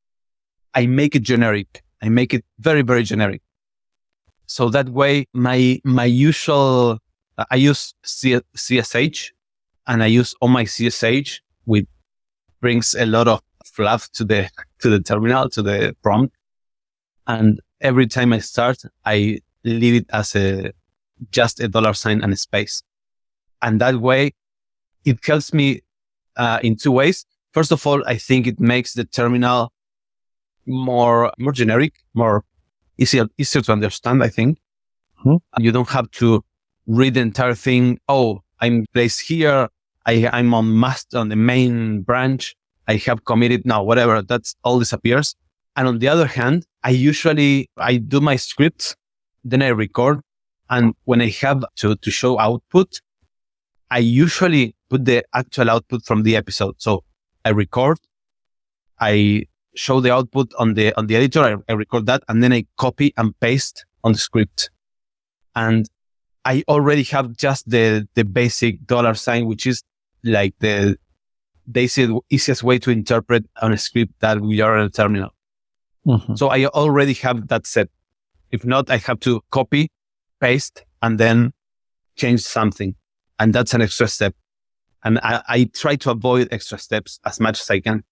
Speaker 2: I make it generic. I make it very, very generic. So that way, my usual, I use CSH, and I use all my CSH, which brings a lot of fluff to the terminal, to the prompt. And every time I start, I leave it as just a $sign and a space. And that way, it helps me in two ways. First of all, I think it makes the terminal more generic, more easier to understand, I think. You don't have to read the entire thing. Oh, I'm placed here. I'm on the main branch. I have committed now, whatever. That's all disappears. And on the other hand, I do my scripts, then I record. And when I have to show output, I usually put the actual output from the episode. So I record, I show the output on the editor, I record that, and then I copy and paste on the script. And I already have just the basic $sign, which is like the easiest way to interpret on a script that we are in a terminal. Mm-hmm. So I already have that set. If not, I have to copy, paste, and then change something. And that's an extra step. And I try to avoid extra steps as much as I can.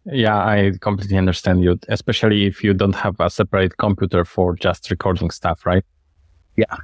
Speaker 3: Yeah, I completely understand you, especially if you don't have a separate computer for just recording stuff, right?
Speaker 2: Yeah.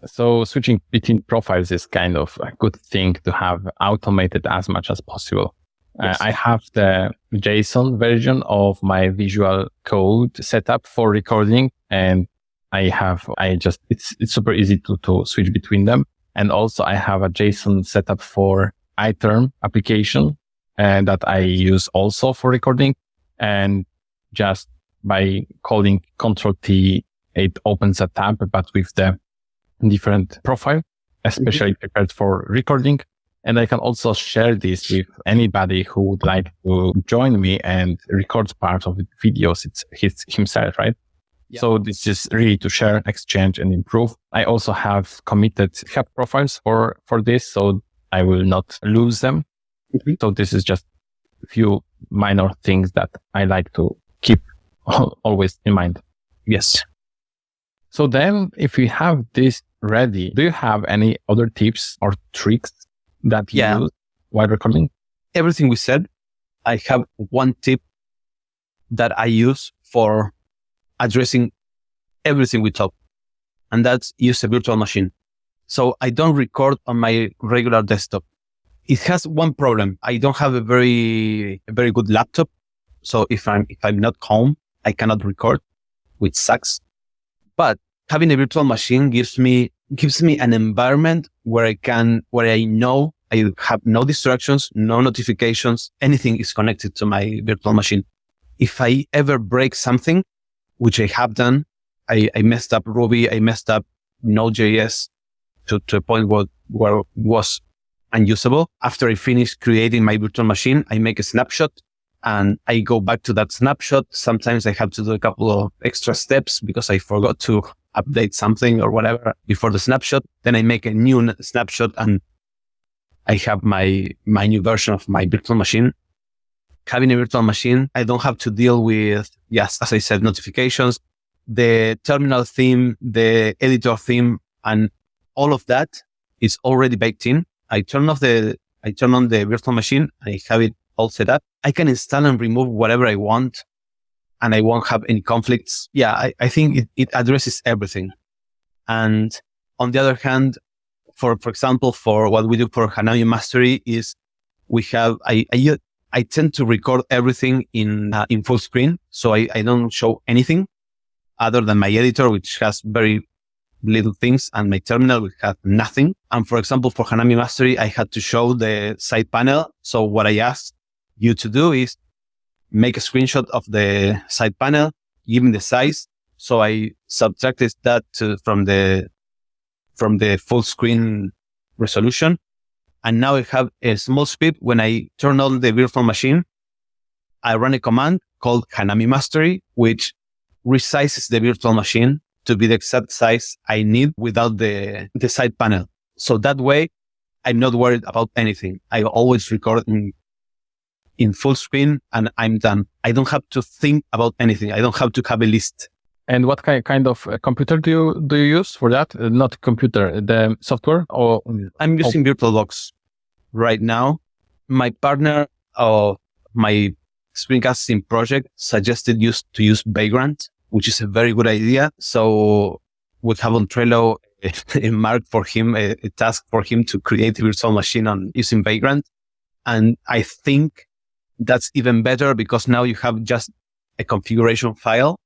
Speaker 3: So switching between profiles is kind of a good thing to have automated as much as possible. Yes. I have the JSON version of my visual code set up for recording, and it's super easy to switch between them. And also I have a JSON setup for iTerm application that I use also for recording. And just by calling Ctrl+T, it opens a tab, but with the different profile, especially prepared for recording. And I can also share this with anybody who would like to join me and record part of the videos. It's himself, right? Yeah. So this is really to share, exchange, and improve. I also have committed hub profiles for this, so I will not lose them. Mm-hmm. So this is just a few minor things that I like to keep always in mind.
Speaker 2: Yes.
Speaker 3: So then if you have this ready, do you have any other tips or tricks that you use while recording?
Speaker 2: Everything we said, I have one tip that I use for addressing everything we talk, and that's use a virtual machine. So I don't record on my regular desktop. It has one problem. I don't have a very good laptop. So if I'm not home, I cannot record, which sucks. But having a virtual machine gives me an environment where I know I have no distractions, no notifications, anything is connected to my virtual machine. If I ever break something, which I have done, I messed up Ruby, I messed up Node.js to a point where it was unusable. After I finish creating my virtual machine, I make a snapshot and I go back to that snapshot. Sometimes I have to do a couple of extra steps because I forgot to update something or whatever before the snapshot. Then I make a new snapshot and I have my new version of my virtual machine. Having a virtual machine, I don't have to deal with, yes, as I said, notifications, the terminal theme, the editor theme, and all of that is already baked in. I turn on the virtual machine and I have it all set up. I can install and remove whatever I want and I won't have any conflicts. Yeah, I think it addresses everything. And on the other hand, for example, for what we do for Hanami Mastery is we have, I tend to record everything in full screen. So I don't show anything other than my editor, which has very little things, and my terminal, which has nothing. And for example, for Hanami Mastery, I had to show the side panel. So what I asked you to do is make a screenshot of the side panel, give me the size. So I subtracted that from the full screen resolution. And now I have a small speed. When I turn on the virtual machine, I run a command called Hanami Mastery, which resizes the virtual machine to be the exact size I need without the side panel. So that way, I'm not worried about anything. I always record in full screen and I'm done. I don't have to think about anything. I don't have to have a list.
Speaker 3: And what kind of computer do you use for that? Not computer, the software? Or
Speaker 2: I'm using VirtualBox right now. My partner of my screencasting project suggested to use Vagrant, which is a very good idea. So we have on Trello a mark for him, a task for him to create a virtual machine on using Vagrant. And I think that's even better because now you have just a configuration file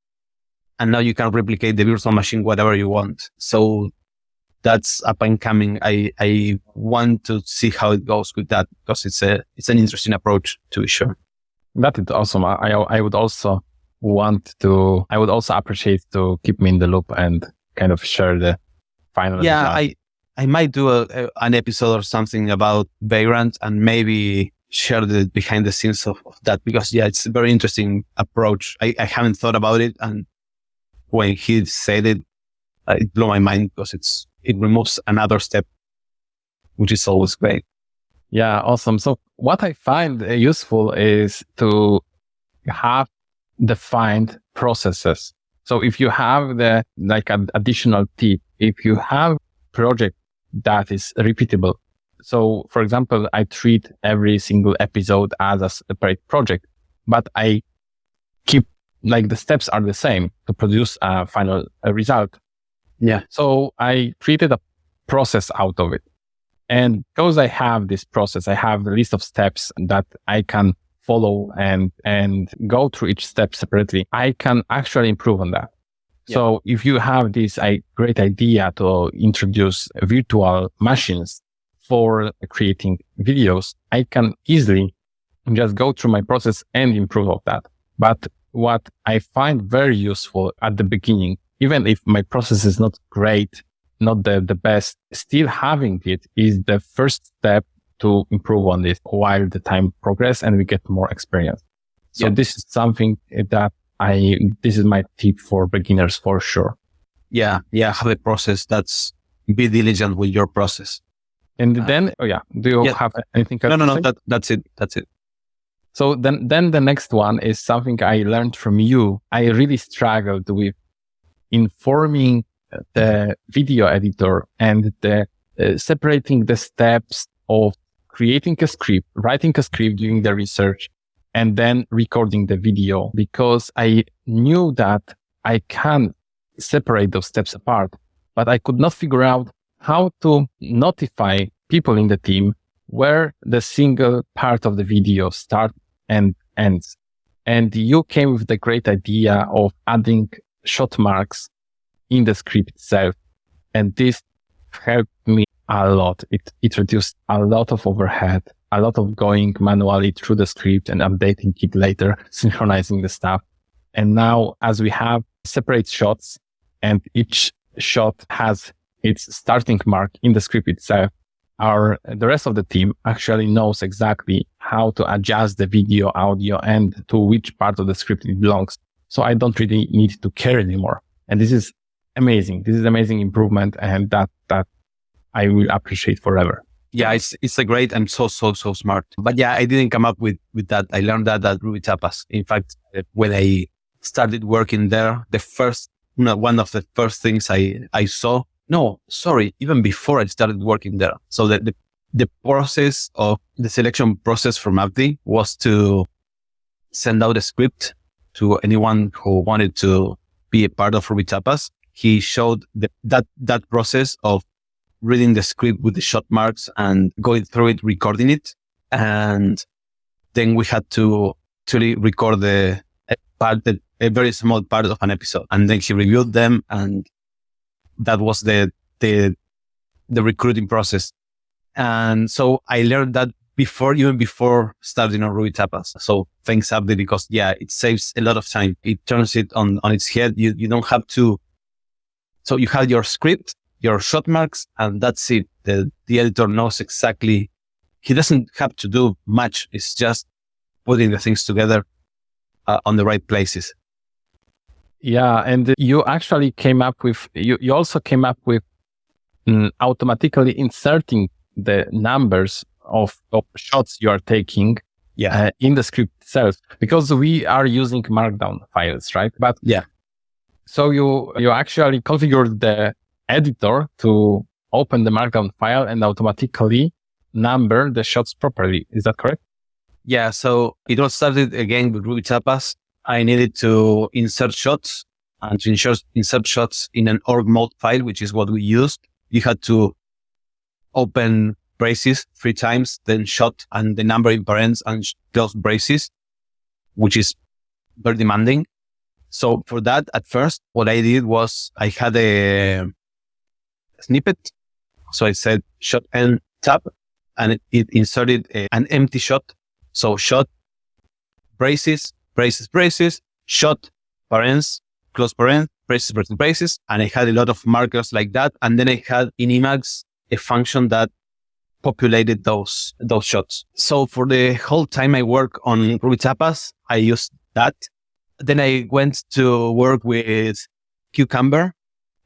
Speaker 2: and now you can replicate the virtual machine whatever you want. So that's up and coming. I want to see how it goes with that because it's an interesting approach to be sure.
Speaker 3: That is awesome. I would also appreciate to keep me in the loop and kind of share the final.
Speaker 2: Yeah, I might do an episode or something about Vagrant and maybe share the behind the scenes of that because it's a very interesting approach. I haven't thought about it, and when he said it, it blew my mind because it removes another step, which is always great.
Speaker 3: Yeah, awesome. So what I find useful is to have defined processes. So if you have an additional tip, if you have project that is repeatable. So for example, I treat every single episode as a separate project, but I keep the steps are the same to produce a final result.
Speaker 2: Yeah.
Speaker 3: So I created a process out of it. And because I have this process, I have a list of steps that I can follow and go through each step separately. I can actually improve on that. Yeah. So if you have this great idea to introduce virtual machines for creating videos, I can easily just go through my process and improve of that. But what I find very useful at the beginning, even if my process is not great, not the best, still having it is the first step to improve on this while the time progresses and we get more experience. So This is something that this is my tip for beginners for sure.
Speaker 2: Yeah. Have a process. Be diligent with your process.
Speaker 3: And then, do you have anything else?
Speaker 2: No, that's it.
Speaker 3: So then the next one is something I learned from you. I really struggled with informing the video editor and separating the steps of creating a script, writing a script, doing the research, and then recording the video, because I knew that I can separate those steps apart, but I could not figure out how to notify people in the team where the single part of the video starts and ends. And you came with the great idea of adding shot marks in the script itself. And this helped me a lot. It reduced a lot of overhead, a lot of going manually through the script and updating it later, synchronizing the stuff. And now as we have separate shots and each shot has its starting mark in the script itself, the rest of the team actually knows exactly how to adjust the video, audio, and to which part of the script it belongs. So I don't really need to care anymore. And this is amazing. This is amazing improvement, and that I will appreciate forever.
Speaker 2: Yeah, it's a great and so smart. But yeah, I didn't come up with that. I learned that at Ruby Tapas. In fact, when I started working there, one of the first things I saw. No, sorry, even before I started working there. So the process of the selection process from Abdi was to send out a script to anyone who wanted to be a part of Ruby Tapas. He showed that process of reading the script with the shot marks and going through it, recording it. And then we had to actually record a very small part of an episode. And then he reviewed them, and that was the recruiting process. And so I learned that even before starting on Ruby Tapas. So thanks Abdi, because it saves a lot of time. It turns it on its head. You don't have to. So you have your script, your shot marks, and that's it. The editor knows exactly. He doesn't have to do much. It's just putting the things together on the right places.
Speaker 3: Yeah, and you actually came up with. You also came up with automatically inserting the numbers of shots you are taking in the script itself, because we are using markdown files, right? But so you actually configured the editor to open the markdown file and automatically number the shots properly. Is that correct?
Speaker 2: Yeah. So it all started again with Ruby Tapas. I needed to insert shots, and to insert shots in an org mode file, which is what we used. You had to open braces 3 times, then shot and the number in parens and close braces, which is very demanding. So for that, at first, what I did was I had a snippet. So I said shot and tab, and it inserted an empty shot. So shot, braces, shot, parens, close parens, braces, braces. And I had a lot of markers like that. And then I had in Emacs a function that populated those shots. So for the whole time I work on Ruby Tapas, I used that. Then I went to work with Cucumber,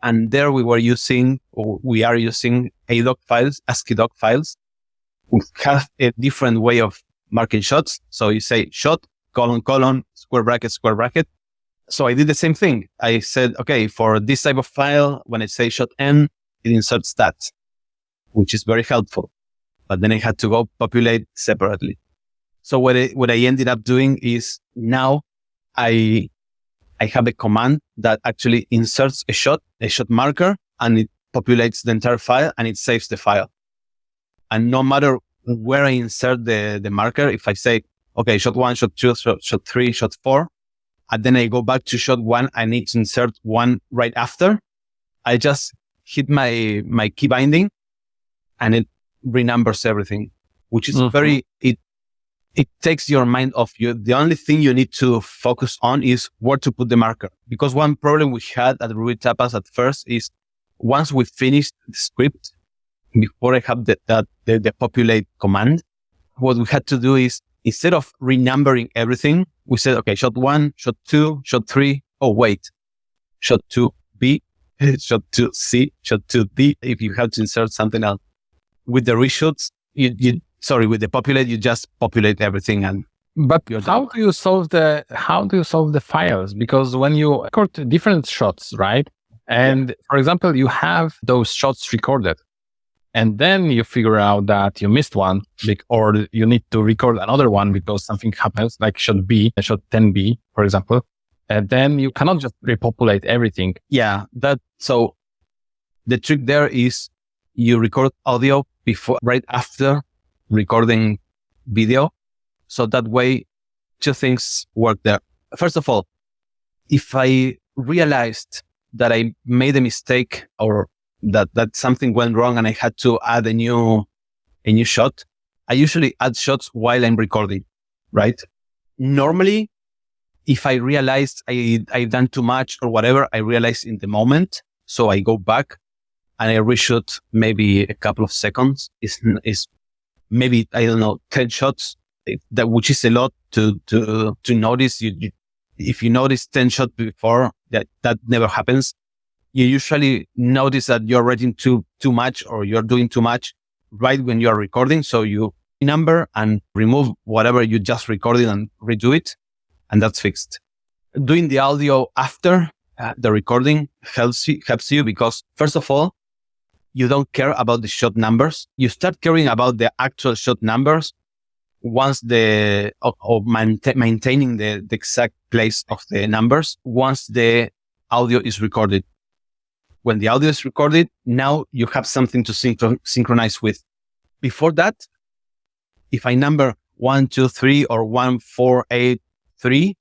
Speaker 2: and there we are using ASCII doc files. We have a different way of marking shots. So you say shot, colon, square bracket. So I did the same thing. I said, okay, for this type of file, when I say shot N, it inserts that, which is very helpful. But then I had to go populate separately. So what I ended up doing is now I have a command that actually inserts a shot marker, and it populates the entire file and it saves the file. And no matter where I insert the marker, if I say, okay, shot 1, shot 2, shot 3, shot 4, and then I go back to shot 1, I need to insert 1 right after, I just hit my key binding and it renumbers everything, which is it takes your mind off you. The only thing you need to focus on is where to put the marker. Because one problem we had at Ruby Tapas at first is once we finished the script, before I have the populate command, what we had to do is, instead of renumbering everything, we said, okay, shot 1, shot 2, shot 3. Oh, wait, shot 2B, shot 2C, shot 2D. If you have to insert something else with the reshoots, with the populate, you just populate everything.
Speaker 3: But how do you solve the files? Because when you record different shots, right? And for example, you have those shots recorded, and then you figure out that you missed one, or you need to record another one because something happens, like shot B, shot 10B, for example. And then you cannot just repopulate everything.
Speaker 2: Yeah, so the trick there is you record audio right after recording video. So that way, 2 things work there. First of all, if I realized that I made a mistake or that something went wrong and I had to add a new shot, I usually add shots while I'm recording, right? Normally, if I realized I've done too much or whatever, I realize in the moment. So I go back and I reshoot maybe a couple of seconds. Is maybe, I don't know, 10 shots, which is a lot to notice. If you notice 10 shots before, that never happens. you usually notice that you're writing too much or you're doing too much right when you're recording. So you number and remove whatever you just recorded and redo it. And that's fixed. Doing the audio after the recording helps you because, first of all, you don't care about the shot numbers. You start caring about the actual shot numbers once maintaining the exact place of the numbers once the audio is recorded. When the audio is recorded, now you have something to synchronize with. Before that, if I number 1, 2, 3 or 1, 4, 8, 3,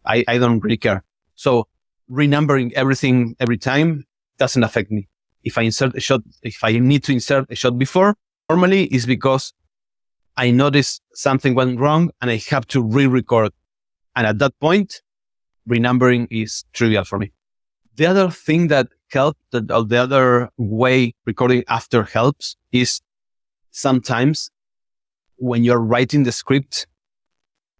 Speaker 2: I don't really care. So renumbering everything every time doesn't affect me. If I need to insert a shot before, normally it's because I noticed something went wrong and I have to re-record. And at that point, renumbering is trivial for me. The other thing that helps, the other way recording after helps is sometimes when you're writing the script,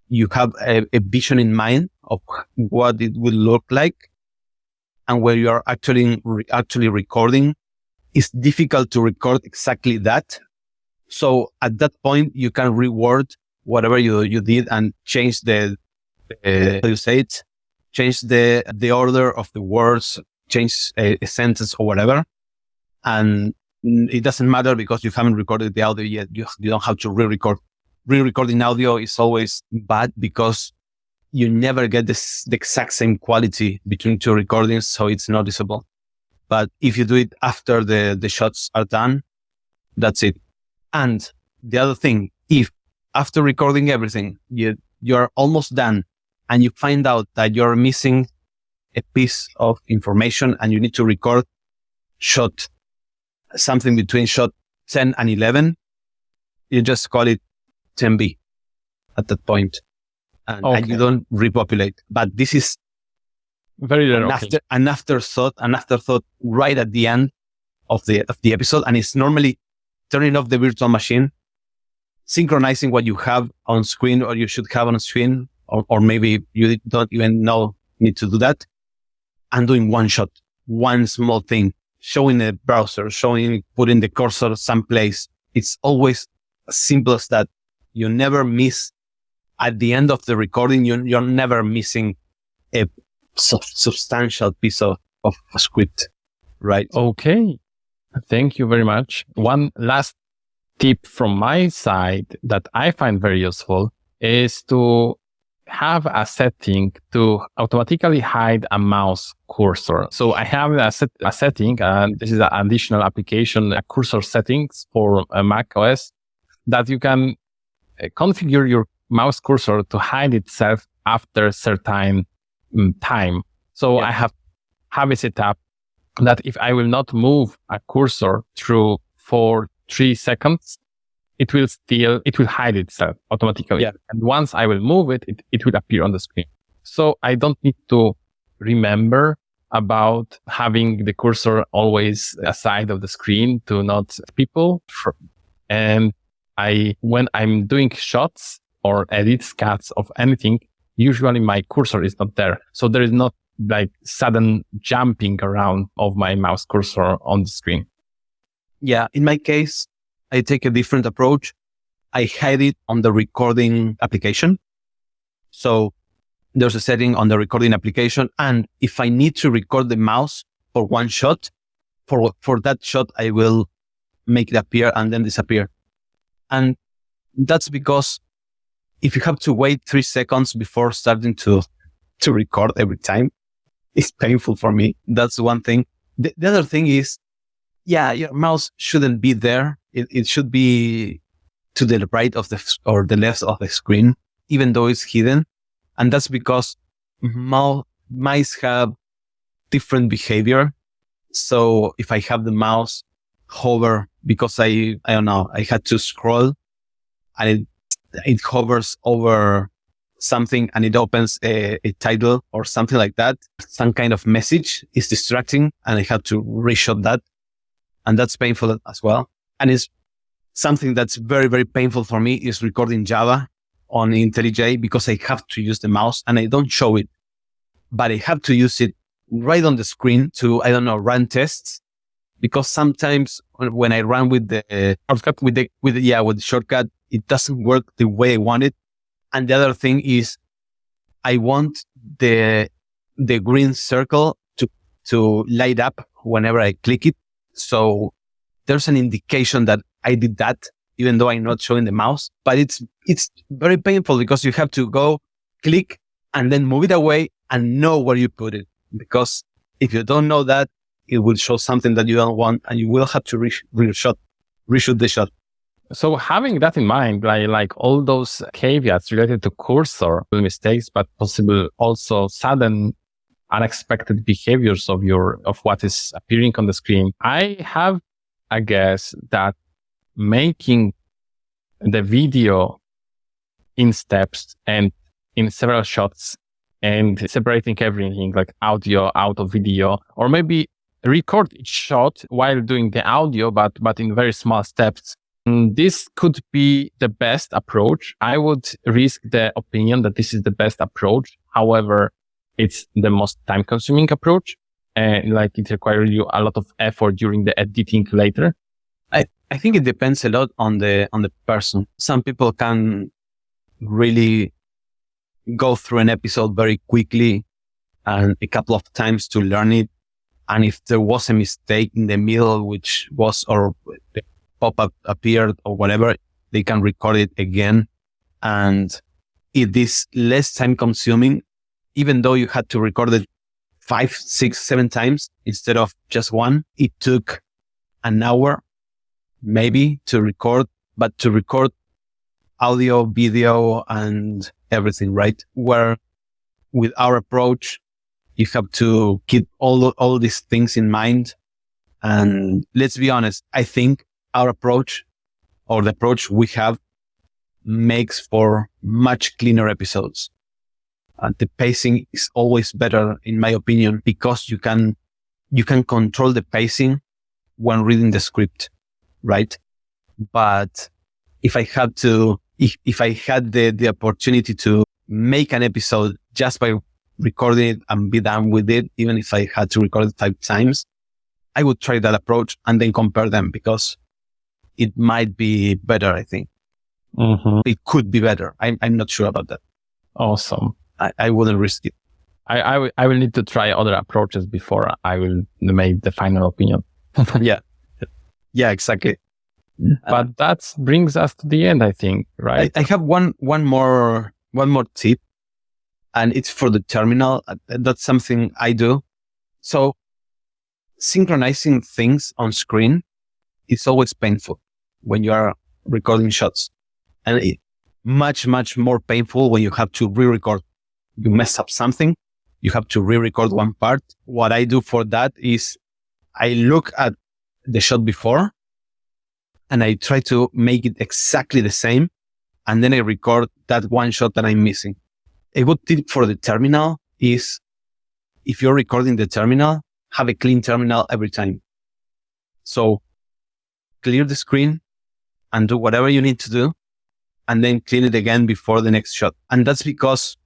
Speaker 2: you have a vision in mind of what it will look like. And when you're actually recording, it's difficult to record exactly that. So at that point, you can reword whatever you did and change change the order of the words, change a sentence or whatever. And it doesn't matter because you haven't recorded the audio yet. You don't have to re-record. Re-recording audio is always bad because you never get the exact same quality between two recordings, so it's noticeable. But if you do it after the shots are done, that's it. And the other thing, if after recording everything, you're almost done and you find out that you're missing a piece of information and you need to record something between shot 10 and 11, you just call it 10B at that point. And you don't repopulate. But this is
Speaker 3: very rare.
Speaker 2: An afterthought right at the end of the episode. And it's normally turning off the virtual machine, synchronizing what you have on screen or you should have on screen, or maybe you don't even need to do that, and doing one shot, one small thing, showing the browser, putting the cursor someplace. It's always as simple as that. You never miss. At the end of the recording, you're never missing a substantial piece of a script, right?
Speaker 3: Okay. Thank you very much. One last tip from my side that I find very useful is to have a setting to automatically hide a mouse cursor. So I have a setting, and this is an additional application, a cursor settings for Mac OS, that you can configure your mouse cursor to hide itself after a certain time. So I have it set up that if I will not move a cursor through for 3 seconds, it will hide itself automatically. Yeah. And once I will move it will appear on the screen. So I don't need to remember about having the cursor always aside of the screen to not people. And when I'm doing shots or edits, cuts of anything, usually my cursor is not there. So there is not like sudden jumping around of my mouse cursor on the screen.
Speaker 2: Yeah. In my case, I take a different approach. I hide it on the recording application. So there's a setting on the recording application. And if I need to record the mouse for one shot, for that shot, I will make it appear and then disappear. And that's because if you have to wait 3 seconds before starting to record every time, it's painful for me. That's one thing. The other thing is, your mouse shouldn't be there. It should be to the right of or the left of the screen, even though it's hidden. And that's because mice have different behavior. So if I have the mouse hover, because I don't know, I had to scroll and it hovers over something and it opens a title or something like that, some kind of message is distracting and I have to reshot that. And that's painful as well. And it's something that's very, very painful for me is recording Java on IntelliJ because I have to use the mouse and I don't show it, but I have to use it right on the screen to, I don't know, run tests. Because sometimes when I run with the shortcut, with the shortcut, it doesn't work the way I want it. And the other thing is, I want the green circle to light up whenever I click it. So there's an indication that I did that, even though I'm not showing the mouse. But it's very painful because you have to go click and then move it away and know where you put it. Because if you don't know that, it will show something that you don't want, and you will have to reshoot the shot.
Speaker 3: So having that in mind, like all those caveats related to cursor mistakes, but possible also sudden unexpected behaviors of what is appearing on the screen, I have a guess that making the video in steps and in several shots and separating everything like audio out of video, or maybe record each shot while doing the audio, but in very small steps. This could be the best approach. I would risk the opinion that this is the best approach. However, it's the most time-consuming approach, and like it requires you a lot of effort during the editing later.
Speaker 2: I think it depends a lot on the person. Some people can really go through an episode very quickly and a couple of times to learn it. And if there was a mistake in the middle, which was, or the pop-up appeared or whatever, they can record it again. And it is less time consuming, even though you had to record it 5, 6, 7 times instead of just one. It took an hour maybe to record, but to record audio, video, and everything, right? Where with our approach, you have to keep all these things in mind. And let's be honest, I think our approach, or the approach we have, makes for much cleaner episodes. The pacing is always better, in my opinion, because you can control the pacing when reading the script, right? But if I had the opportunity to make an episode just by recording it and be done with it, even if I had to record it 5 times, I would try that approach and then compare them, because it might be better, I think.
Speaker 3: Mm-hmm.
Speaker 2: It could be better. I'm not sure about that.
Speaker 3: Awesome.
Speaker 2: I wouldn't risk it.
Speaker 3: I will need to try other approaches before I will make the final opinion.
Speaker 2: Yeah, exactly.
Speaker 3: But that brings us to the end, I think, right?
Speaker 2: I have one more tip, and it's for the terminal. That's something I do. So synchronizing things on screen is always painful when you are recording shots, and much, much more painful when you have to re-record. You mess up something, you have to re-record one part. What I do for that is I look at the shot before and I try to make it exactly the same. And then I record that one shot that I'm missing. A good tip for the terminal is, if you're recording the terminal, have a clean terminal every time. So clear the screen and do whatever you need to do, and then clean it again before the next shot. And that's because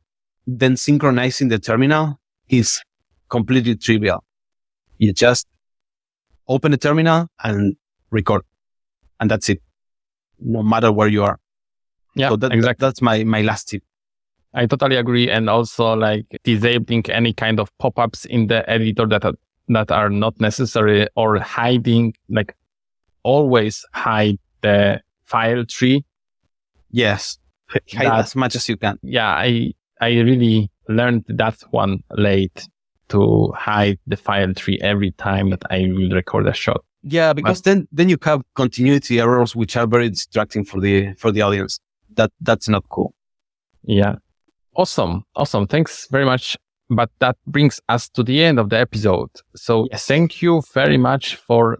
Speaker 2: then synchronizing the terminal is completely trivial. You just open the terminal and record, and that's it, no matter where you are.
Speaker 3: Yeah,
Speaker 2: so
Speaker 3: exactly.
Speaker 2: That's my last tip.
Speaker 3: I totally agree. And also like disabling any kind of pop-ups in the editor that are not necessary, or hiding, like always hide the file tree.
Speaker 2: Yes. Hide as much as you can.
Speaker 3: Yeah, I really learned that one late, to hide the file tree every time that I will record a shot.
Speaker 2: Yeah, because then you have continuity errors, which are very distracting for the audience. That's not cool.
Speaker 3: Yeah. Awesome. Thanks very much. But that brings us to the end of the episode. So Thank you very much for